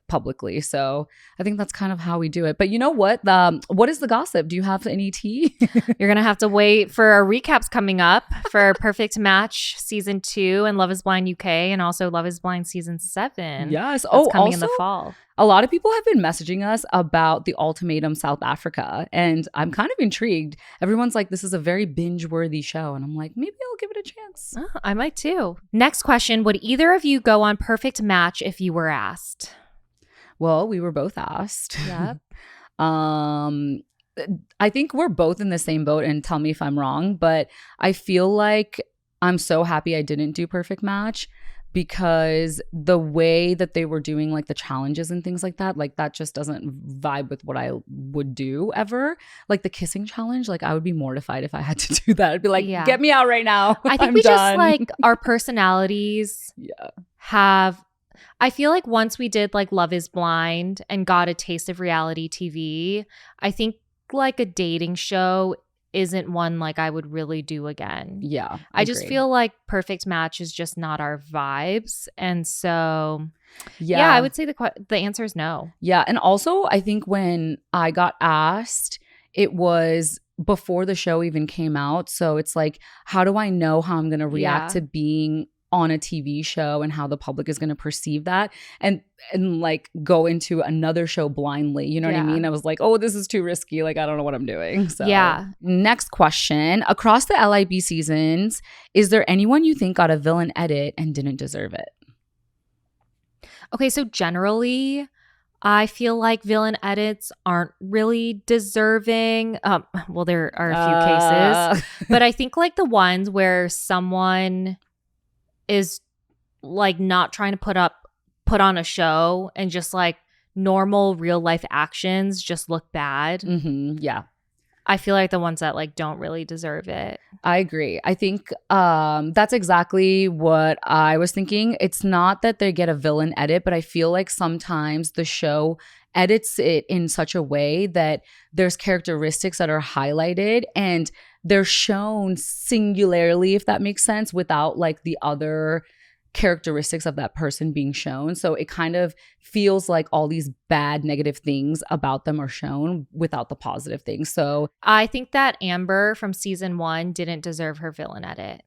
publicly. So I think that's kind of how we do it. But you know what? What is the gossip? Do you have any tea? You're going to have to wait for our recaps coming up for Perfect Match Season 2 and Love is Blind UK, and also Love is Blind Season 7. Yes. That's coming in the fall. A lot of people have been messaging us about The Ultimatum South Africa, and I'm kind of intrigued. Everyone's like, this is a very binge-worthy show, and I'm like, maybe I'll give it a chance. Oh, I might too. Next question. Would either of you go on Perfect Match if you were asked? Well, we were both asked. Yep. I think we're both in the same boat, and tell me if I'm wrong, but I feel like I'm so happy I didn't do Perfect Match, because the way that they were doing like the challenges and things like that just doesn't vibe with what I would do ever. Like the kissing challenge, like I would be mortified if I had to do that. I'd be like, get me out right now. I think we just like our personalities have. I feel like once we did like Love is Blind and got a taste of reality TV, I think like a dating show isn't one like I would really do again. Yeah. I just feel like Perfect Match is just not our vibes. And so, I would say the answer is no. Yeah. And also, I think when I got asked, it was before the show even came out. So it's like, how do I know how I'm going to react to being on a TV show and how the public is going to perceive that and like go into another show blindly. You know what I mean? I was like, oh, this is too risky. Like, I don't know what I'm doing. So next question. Across the LIB seasons, is there anyone you think got a villain edit and didn't deserve it? Okay, so generally, I feel like villain edits aren't really deserving. Well, there are a few cases, but I think like the ones where someone is like not trying to put on a show and just like normal real life actions just look bad. Yeah. I feel like the ones that like don't really deserve it. I agree. I think that's exactly what I was thinking. It's not that they get a villain edit, but I feel like sometimes the show edits it in such a way that there's characteristics that are highlighted and they're shown singularly, if that makes sense, without like the other characteristics of that person being shown. So it kind of feels like all these bad negative things about them are shown without the positive things. So I think that Amber from season 1 didn't deserve her villain edit.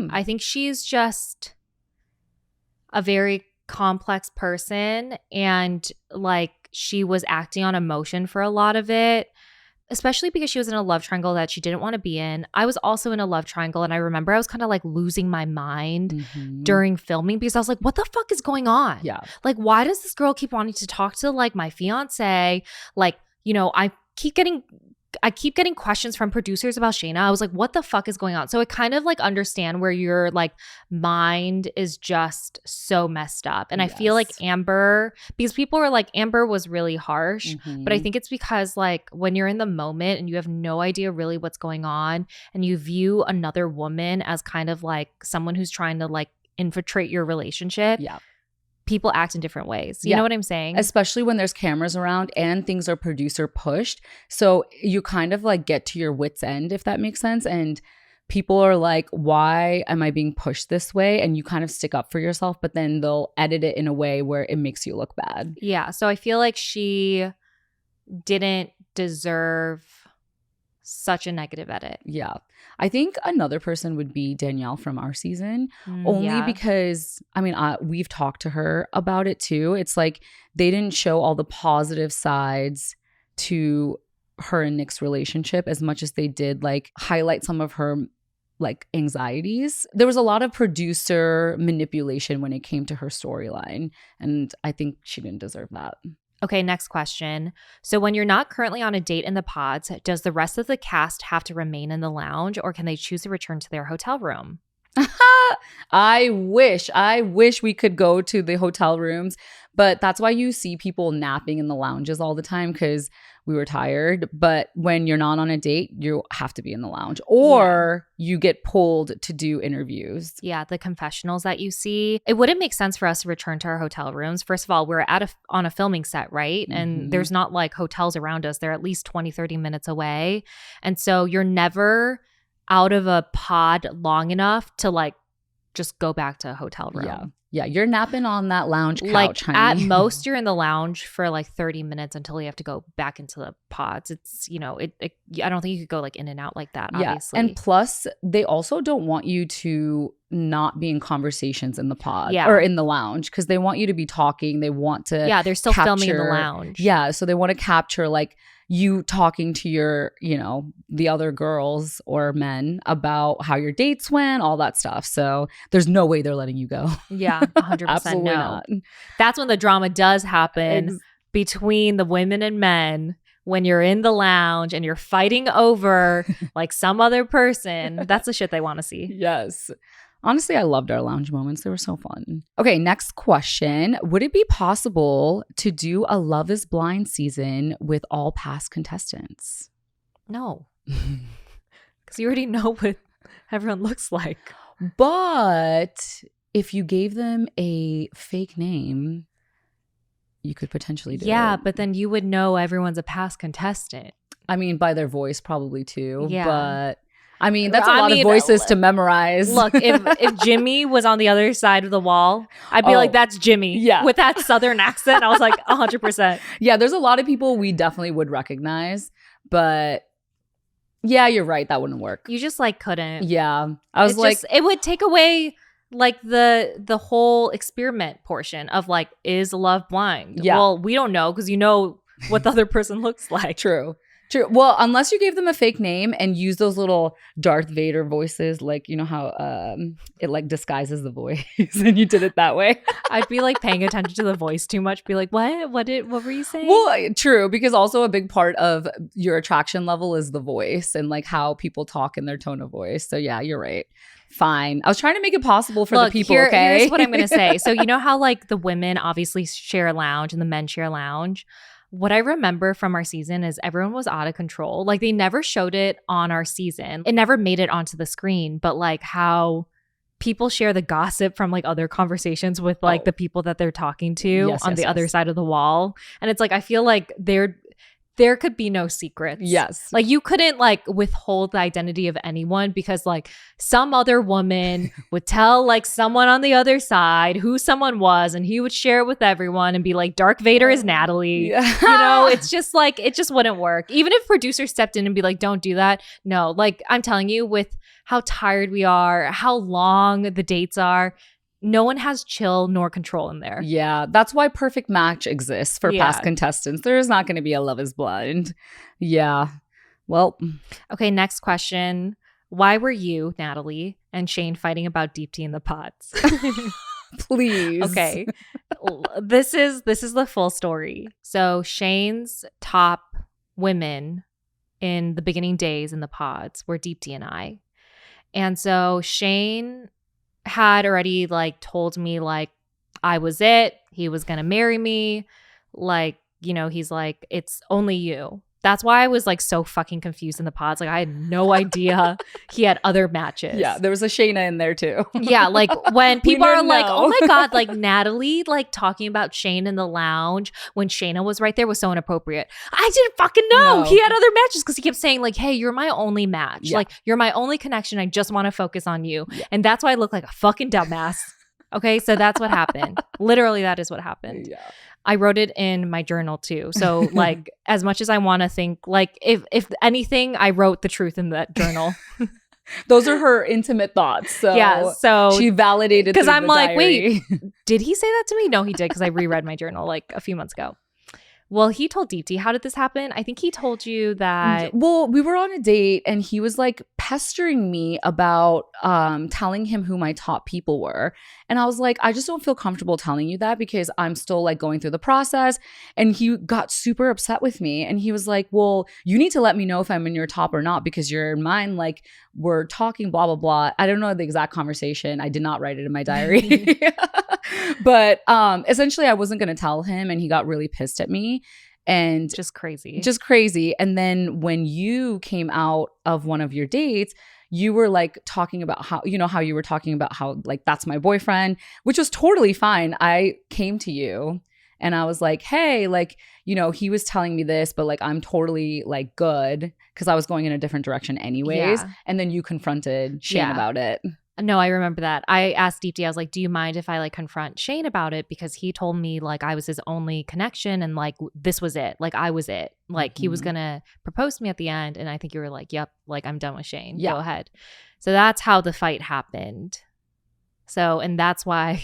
I think she's just a very complex person and like she was acting on emotion for a lot of it, especially because she was in a love triangle that she didn't want to be in. I was also in a love triangle and I remember I was kind of like losing my mind during filming because I was like, what the fuck is going on? Yeah. Like, why does this girl keep wanting to talk to like my fiance? Like, you know, I keep getting questions from producers about Shayna. I was like, what the fuck is going on? So I kind of like understand where your like mind is just so messed up. And I feel like Amber, because people were like, Amber was really harsh, but I think it's because like when you're in the moment and you have no idea really what's going on and you view another woman as kind of like someone who's trying to like infiltrate your relationship. Yeah. People act in different ways. You know what I'm saying? Especially when there's cameras around and things are producer pushed. So you kind of like get to your wit's end, if that makes sense. And people are like, why am I being pushed this way? And you kind of stick up for yourself, but then they'll edit it in a way where it makes you look bad. Yeah. So I feel like she didn't deserve such a negative edit. Yeah. I think another person would be Danielle from our season, only because, I mean, we've talked to her about it too. It's like they didn't show all the positive sides to her and Nick's relationship as much as they did like highlight some of her like anxieties. There was a lot of producer manipulation when it came to her storyline, and I think she didn't deserve that. Okay, next question. So when you're not currently on a date in the pods, does the rest of the cast have to remain in the lounge or can they choose to return to their hotel room? I wish we could go to the hotel rooms, but that's why you see people napping in the lounges all the time because we were tired. But when you're not on a date, you have to be in the lounge or you get pulled to do interviews. Yeah, the confessionals that you see. It wouldn't make sense for us to return to our hotel rooms. First of all, we're on a filming set, right? And there's not like hotels around us. They're at least 20, 30 minutes away. And so you're never out of a pod long enough to like just go back to a hotel room. Yeah, you're napping on that lounge couch, like honey. At most you're in the lounge for like 30 minutes until you have to go back into the pods. It's, you know, I don't think you could go like in and out like that, obviously. And plus they also don't want you to not be in conversations in the pod or in the lounge because they want you to be talking. They want to they're still filming in the lounge. Yeah, so they want to capture like you talking to your, you know, the other girls or men about how your dates went, all that stuff. So there's no way they're letting you go. Yeah, 100% Absolutely no. not. That's when the drama does happen between the women and men. When you're in the lounge and you're fighting over like some other person, that's the shit they want to see. Yes. Honestly, I loved our lounge moments. They were so fun. Okay, next question. Would it be possible to do a Love is Blind season with all past contestants? No. Because you already know what everyone looks like. But if you gave them a fake name, you could potentially do it. Yeah, but then you would know everyone's a past contestant. I mean, by their voice probably too. Yeah. But I mean, that's a lot of voices to memorize. Look, if Jimmy was on the other side of the wall, I'd be like, that's Jimmy. Yeah. With that Southern accent, I was like, 100%. Yeah, there's a lot of people we definitely would recognize. But yeah, you're right. That wouldn't work. You just like couldn't. Yeah. I was like, it would take away like the whole experiment portion of like, is love blind? Yeah. Well, we don't know because you know what the other person looks like. True. Well, unless you gave them a fake name and use those little Darth Vader voices, like, you know how it like disguises the voice and you did it that way. I'd be like paying attention to the voice too much. Be like, what were you saying? Well, true, because also a big part of your attraction level is the voice and like how people talk in their tone of voice. So yeah, you're right. Fine. I was trying to make it possible for the people, okay? Here's what I'm going to say. So you know how like the women obviously share a lounge and the men share a lounge? What I remember from our season is everyone was out of control. Like they never showed it on our season. It never made it onto the screen, but like how people share the gossip from like other conversations with like the people that they're talking to on the other side of the wall. And it's like, I feel like there could be no secrets. Yes. Like you couldn't like withhold the identity of anyone because like some other woman would tell like someone on the other side who someone was and he would share it with everyone and be like, Dark Vader is Natalie. Yeah. You know, it's just like, it just wouldn't work. Even if producers stepped in and be like, don't do that. No, like I'm telling you, with how tired we are, how long the dates are, no one has chill nor control in there. Yeah, that's why Perfect Match exists for past contestants. There is not going to be a Love is Blind. Yeah. Well. Okay, next question. Why were you, Natalie, and Shane fighting about Deepti in the pots? Please. Okay. This is the full story. So Shane's top women in the beginning days in the pods were Deepti and I. And so Shane had already like told me like I was it. He was going to marry me. Like, you know, he's like, it's only you. That's why I was like so fucking confused in the pods. Like I had no idea he had other matches. Yeah, there was a Shayna in there too. Yeah, like when people are like, oh my God, like Natalie like talking about Shane in the lounge when Shayna was right there was so inappropriate. I didn't fucking know he had other matches because he kept saying like, hey, you're my only match. Yeah. Like you're my only connection. I just want to focus on you. Yeah. And that's why I look like a fucking dumbass. Okay, so that's what happened. Literally, that is what happened. Yeah. I wrote it in my journal too. So like as much as I want to think like if anything, I wrote the truth in that journal. Those are her intimate thoughts. So yeah, so she validated because I'm like, diary. wait, did he say that to me? No, he did because I reread my journal like a few months ago. Well, he told Deepti. How did this happen? I think he told you that. Well, we were on a date and he was like pestering me about telling him who my top people were. And I was like, I just don't feel comfortable telling you that because I'm still like going through the process. And he got super upset with me. And he was like, well, you need to let me know if I'm in your top or not because you're in mine. Like we're talking blah, blah, blah. I don't know the exact conversation. I did not write it in my diary. But essentially I wasn't going to tell him and he got really pissed at me. And just crazy. And then when you came out of one of your dates, you were like talking about how, you know, how you were talking about how like, that's my boyfriend, which was totally fine. I came to you and I was like, hey, like, you know, he was telling me this, but like, I'm totally like good because I was going in a different direction anyways. Yeah. And then you confronted Shane about it. No, I remember that. I asked Deepti, I was like, do you mind if I like confront Shane about it? Because he told me like I was his only connection and like this was it. Like I was it. Like he was going to propose to me at the end. And I think you were like, yep, like I'm done with Shane. Yeah. Go ahead. So that's how the fight happened. So, and that's why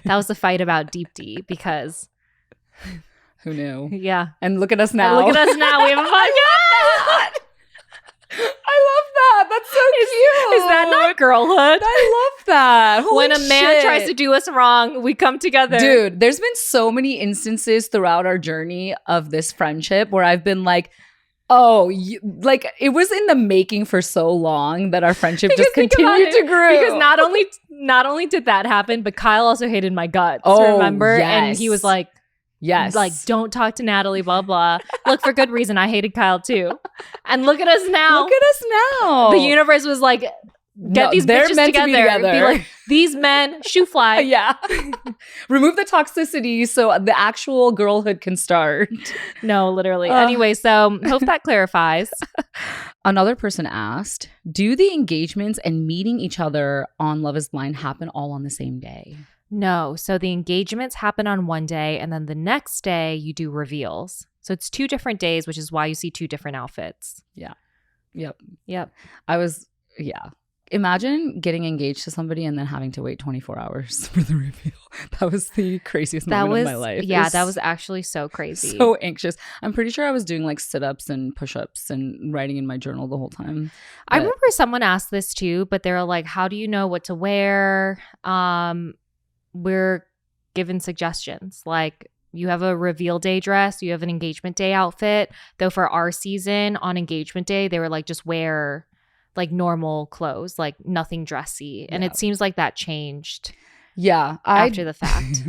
that was the fight about Deepti because. Who knew? Yeah. And look at us now. We have a podcast. I love that. That's so cute. Is that not girlhood? I love that. Holy when a man tries to do us wrong, we come together. Dude, there's been so many instances throughout our journey of this friendship where I've been like, Like it was in the making for so long that our friendship just continued to grow. Because not only did that happen, but Kyle also hated my guts. Remember? Yes. And he was like, yes, like, don't talk to Natalie, blah, blah. Look, for good reason. I hated Kyle too. And look at us now. Look at us now. The universe was like, get these they're bitches meant to be together. Be like, these men, shoe fly. Yeah. Remove the toxicity so the actual girlhood can start. No, literally. Anyway, so hope that clarifies. Another person asked, do the engagements and meeting each other on Love is Blind happen all on the same day? No. So the engagements happen on one day, and then the next day you do reveals. So it's 2 different days, which is why you see 2 different outfits. Yeah. Yep. Yeah. Imagine getting engaged to somebody and then having to wait 24 hours for the reveal. That was the craziest moment of my life. Yeah, that was actually so crazy. So anxious. I'm pretty sure I was doing like sit-ups and push-ups and writing in my journal the whole time. I remember someone asked this too, but they were like, how do you know what to wear? We're given suggestions. Like, you have a reveal day dress, you have an engagement day outfit. Though for our season, on engagement day, they were like, just wear like normal clothes, like nothing dressy. And it seems like that changed. Yeah. After the fact.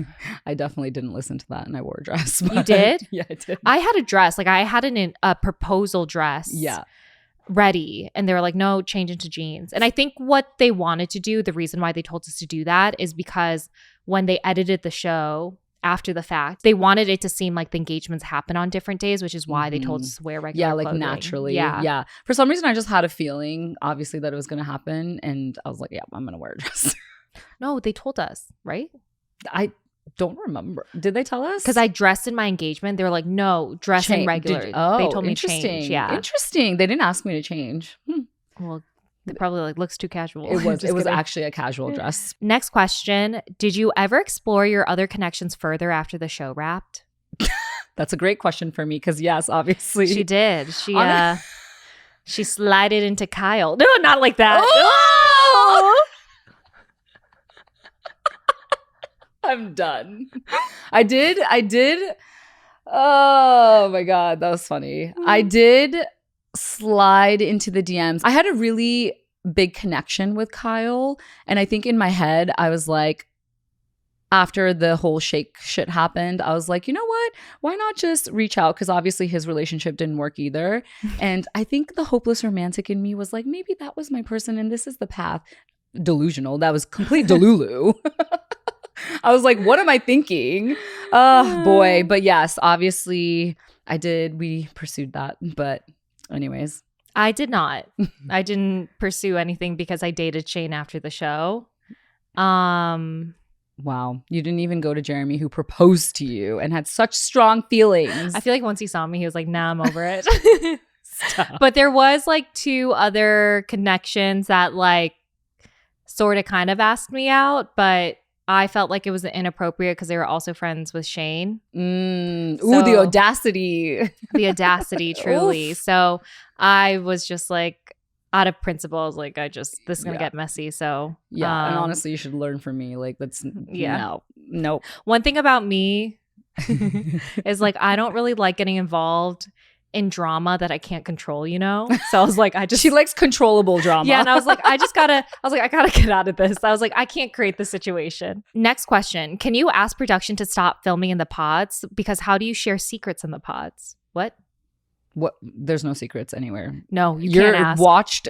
I definitely didn't listen to that and I wore a dress. You did? Yeah, I did. I had a dress. Like I had a proposal dress. Yeah. Ready. And they were like, no, change into jeans. And I think what they wanted to do, the reason why they told us to do that is because when they edited the show after the fact, they wanted it to seem like the engagements happen on different days, which is why they told us to wear regular like clothing. Naturally. Yeah. For some reason, I just had a feeling, obviously, that it was going to happen. And I was like, yeah, I'm going to wear a dress. No, they told us, right? I don't remember. Did they tell us? Because I dressed in my engagement. They were like, no, dress in regular. They told me to change. Yeah. Interesting. They didn't ask me to change. Well, it probably like looks too casual. It was actually a casual dress. Next question. Did you ever explore your other connections further after the show wrapped? That's a great question for me because yes, obviously. She did. She slided into Kyle. No, not like that. Oh! I'm done. I did. Oh my God, that was funny. I did slide into the DMs. I had a really big connection with Kyle. And I think in my head, I was like, after the whole shake shit happened, I was like, you know what? Why not just reach out? Because obviously his relationship didn't work either. And I think the hopeless romantic in me was like, maybe that was my person and this is the path. Delusional. That was complete delulu. I was like, what am I thinking? Oh boy. But yes, obviously we pursued that. But anyways. I did not. I didn't pursue anything because I dated Shane after the show. Wow. You didn't even go to Jeremy, who proposed to you and had such strong feelings. I feel like once he saw me, he was like, nah, I'm over it. Stop. But there was like 2 other connections that like sort of kind of asked me out, but I felt like it was inappropriate because they were also friends with Shane. Ooh, the audacity. The audacity, truly. So I was just like, out of principle, I was like, this is going to get messy. So yeah. And honestly, you should learn from me. Like that's no. One thing about me is like, I don't really like getting involved in drama that I can't control, you know? So I was like, she likes controllable drama. Yeah. And I was like, I gotta get out of this. I was like, I can't create the situation. Next question. Can you ask production to stop filming in the pods? Because how do you share secrets in the pods? What? There's no secrets anywhere. No, you're can't ask. Watched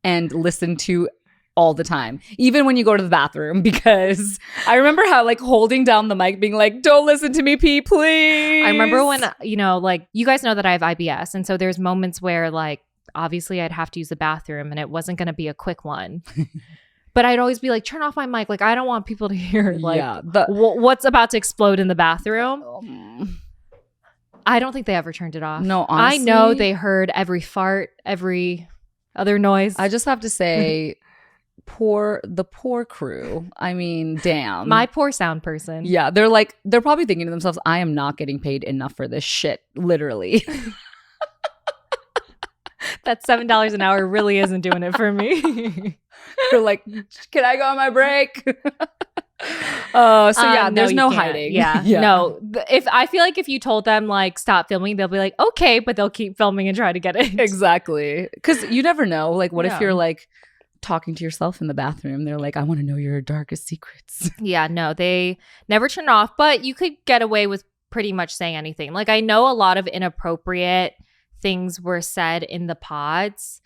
and listened to all the time, even when you go to the bathroom, because I remember how like holding down the mic being like, don't listen to me, P, please. I remember when, like you guys know that I have IBS. And so there's moments where like, obviously I'd have to use the bathroom and it wasn't going to be a quick one. But I'd always be like, turn off my mic. Like, I don't want people to hear like what's about to explode in the bathroom. I don't think they ever turned it off. No, honestly. I know they heard every fart, every other noise. I just have to say, the poor crew. I mean, damn. My poor sound person. Yeah, they're probably thinking to themselves, I am not getting paid enough for this shit, literally. That $7 an hour really isn't doing it for me. They're like, can I go on my break? So yeah, there's no you can't. hiding. Yeah. No. If I feel like if you told them like stop filming, they'll be like, okay, but they'll keep filming and try to get it. Exactly. Because you never know. Like, what if Yeah. you're like talking to yourself in the bathroom? They're like, I want to know your darkest secrets. Yeah, no, they never turn off, but you could get away with pretty much saying anything. Like, I know a lot of inappropriate things were said in the pods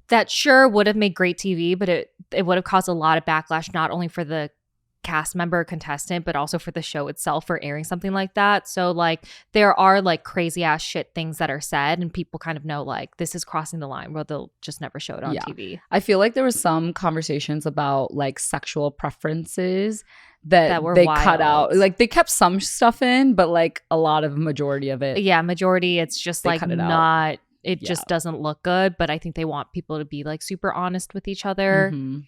that sure would have made great TV, but it would have caused a lot of backlash, not only for the cast member contestant, but also for the show itself for airing something like that. So like there are like crazy ass shit things that are said and people kind of know like this is crossing the line where they'll just never show it on TV. I feel like there was some conversations about like sexual preferences that were they wild. cut out. Like they kept some stuff in, but like a lot of majority of it. Yeah, majority it's just They like cut it out. not it just doesn't look good, but I think they want people to be like super honest with each other. Mhm.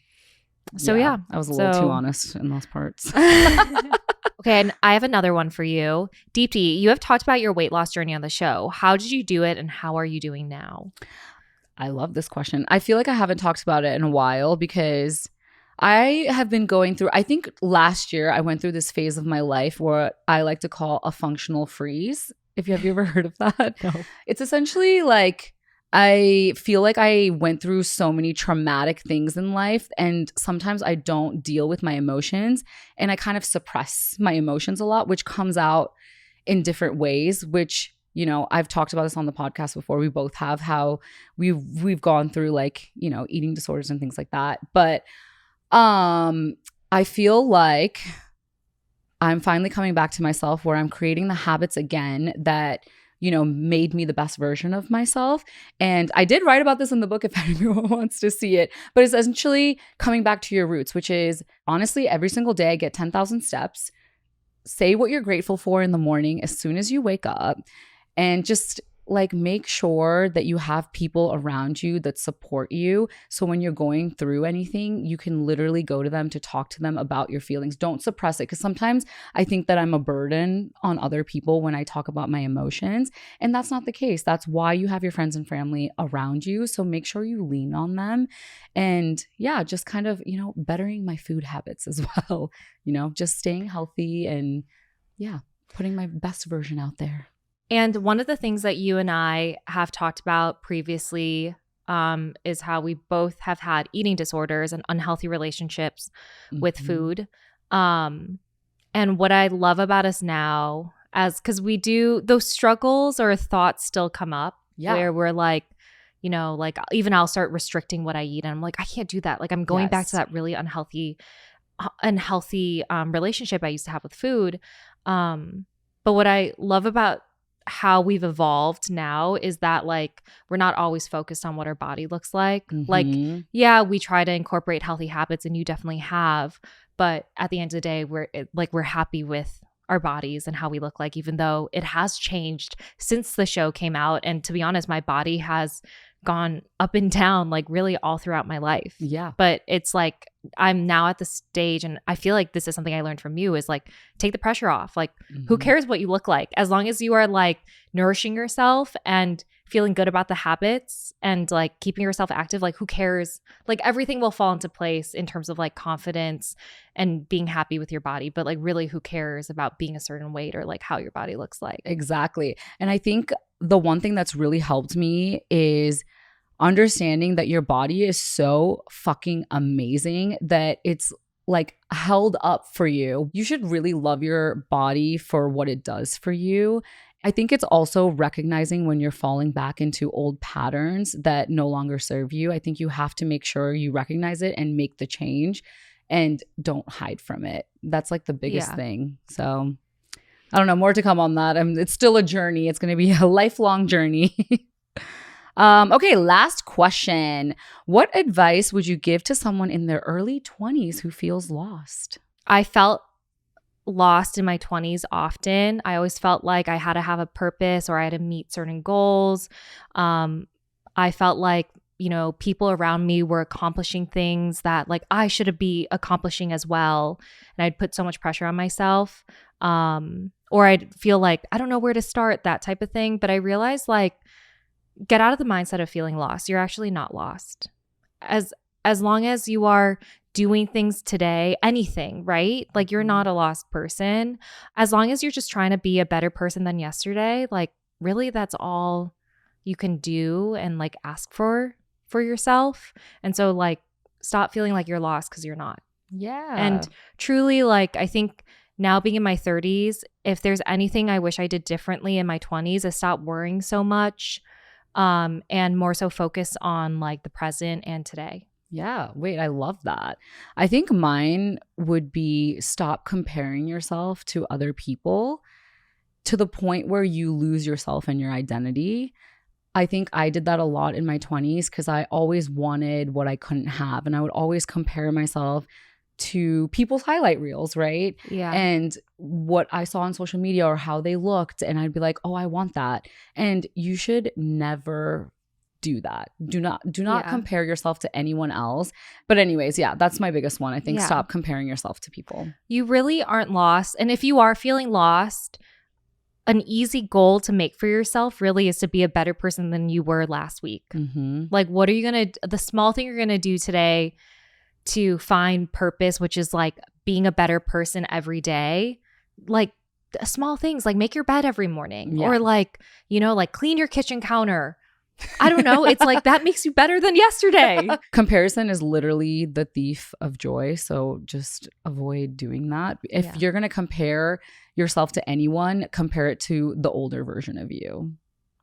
So yeah, I was a little too honest in those parts. Okay, and I have another one for you. Deepti, you have talked about your weight loss journey on the show. How did you do it and how are you doing now? I love this question. I feel like I haven't talked about it in a while because I have been going through, I think last year I went through this phase of my life where I like to call a functional freeze. Have you ever heard of that? No. It's essentially like I feel like I went through so many traumatic things in life and sometimes I don't deal with my emotions and I kind of suppress my emotions a lot, which comes out in different ways, which, you know, I've talked about this on the podcast before. We both have how we've gone through like, you know, eating disorders and things like that. But I feel like I'm finally coming back to myself where I'm creating the habits again that, you know, made me the best version of myself. And I did write about this in the book if anyone wants to see it, but it's essentially coming back to your roots, which is honestly every single day I get 10,000 steps. Say what you're grateful for in the morning as soon as you wake up and just like make sure that you have people around you that support you. So when you're going through anything, you can literally go to them to talk to them about your feelings. Don't suppress it. Because sometimes I think that I'm a burden on other people when I talk about my emotions. And that's not the case. That's why you have your friends and family around you. So make sure you lean on them. And yeah, just kind of, you know, bettering my food habits as well. You know, just staying healthy and yeah, putting my best version out there. And one of the things that you and I have talked about previously is how we both have had eating disorders and unhealthy relationships with food. And what I love about us now, because we do, those struggles or thoughts still come up where we're like, you know, like even I'll start restricting what I eat. And I'm like, I can't do that. Like I'm going back to that really unhealthy relationship I used to have with food. But what I love about how we've evolved now is that like we're not always focused on what our body looks like. Like, yeah, we try to incorporate healthy habits and you definitely have, but at the end of the day, we're happy with our bodies and how we look like, even though it has changed since the show came out. And to be honest, my body has gone up and down like really all throughout my life. Yeah. But it's like I'm now at the stage, and I feel like this is something I learned from you, is like take the pressure off. Like who cares what you look like? As long as you are like nourishing yourself and feeling good about the habits and like keeping yourself active, like who cares? Like everything will fall into place in terms of like confidence and being happy with your body. But like really who cares about being a certain weight or like how your body looks like? Exactly. And I think the one thing that's really helped me is understanding that your body is so fucking amazing that it's like held up for you. You should really love your body for what it does for you. I think it's also recognizing when you're falling back into old patterns that no longer serve you. I think you have to make sure you recognize it and make the change and don't hide from it. That's like the biggest thing. So I don't know, more to come on that. It's still a journey. It's going to be a lifelong journey. Okay, last question. What advice would you give to someone in their early 20s who feels lost? I felt lost in my 20s often. I always felt like I had to have a purpose or I had to meet certain goals. I felt like, you know, people around me were accomplishing things that like I should be accomplishing as well. And I'd put so much pressure on myself. Or I'd feel like, I don't know where to start, that type of thing. But I realized like, get out of the mindset of feeling lost. You're actually not lost. As long as you are doing things today, anything, right? Like you're not a lost person. As long as you're just trying to be a better person than yesterday, like really that's all you can do and like ask for yourself. And so like stop feeling like you're lost because you're not. Yeah. And truly, like I think now being in my 30s, if there's anything I wish I did differently in my 20s is stop worrying so much and more so focus on like the present and today. Yeah. Wait, I love that. I think mine would be stop comparing yourself to other people to the point where you lose yourself and your identity. I think I did that a lot in my 20s because I always wanted what I couldn't have. And I would always compare myself to people's highlight reels, right? Yeah. And what I saw on social media or how they looked. And I'd be like, oh, I want that. And you should never do that. Do not compare yourself to anyone else. But anyways, yeah, that's my biggest one. I think stop comparing yourself to people. You really aren't lost. And if you are feeling lost, an easy goal to make for yourself really is to be a better person than you were last week. Mm-hmm. Like what are you going to, the small thing you're going to do today to find purpose, which is like being a better person every day. Like small things like make your bed every morning or like, you know, like clean your kitchen counter. I don't know. It's like that makes you better than yesterday. Comparison is literally the thief of joy. So just avoid doing that. If you're going to compare yourself to anyone, compare it to the older version of you.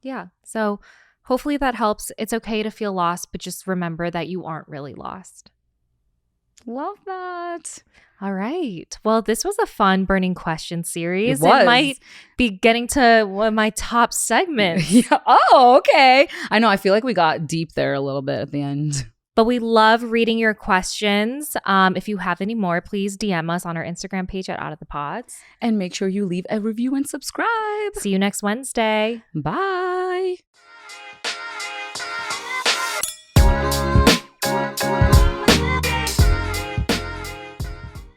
Yeah. So hopefully that helps. It's okay to feel lost, but just remember that you aren't really lost. Love that. All right. Well, this was a fun burning question series. It might be getting to one of my top segments. Yeah. Oh, okay. I know. I feel like we got deep there a little bit at the end. But we love reading your questions. If you have any more, please DM us on our Instagram page at Out of the Pods. And make sure you leave a review and subscribe. See you next Wednesday. Bye.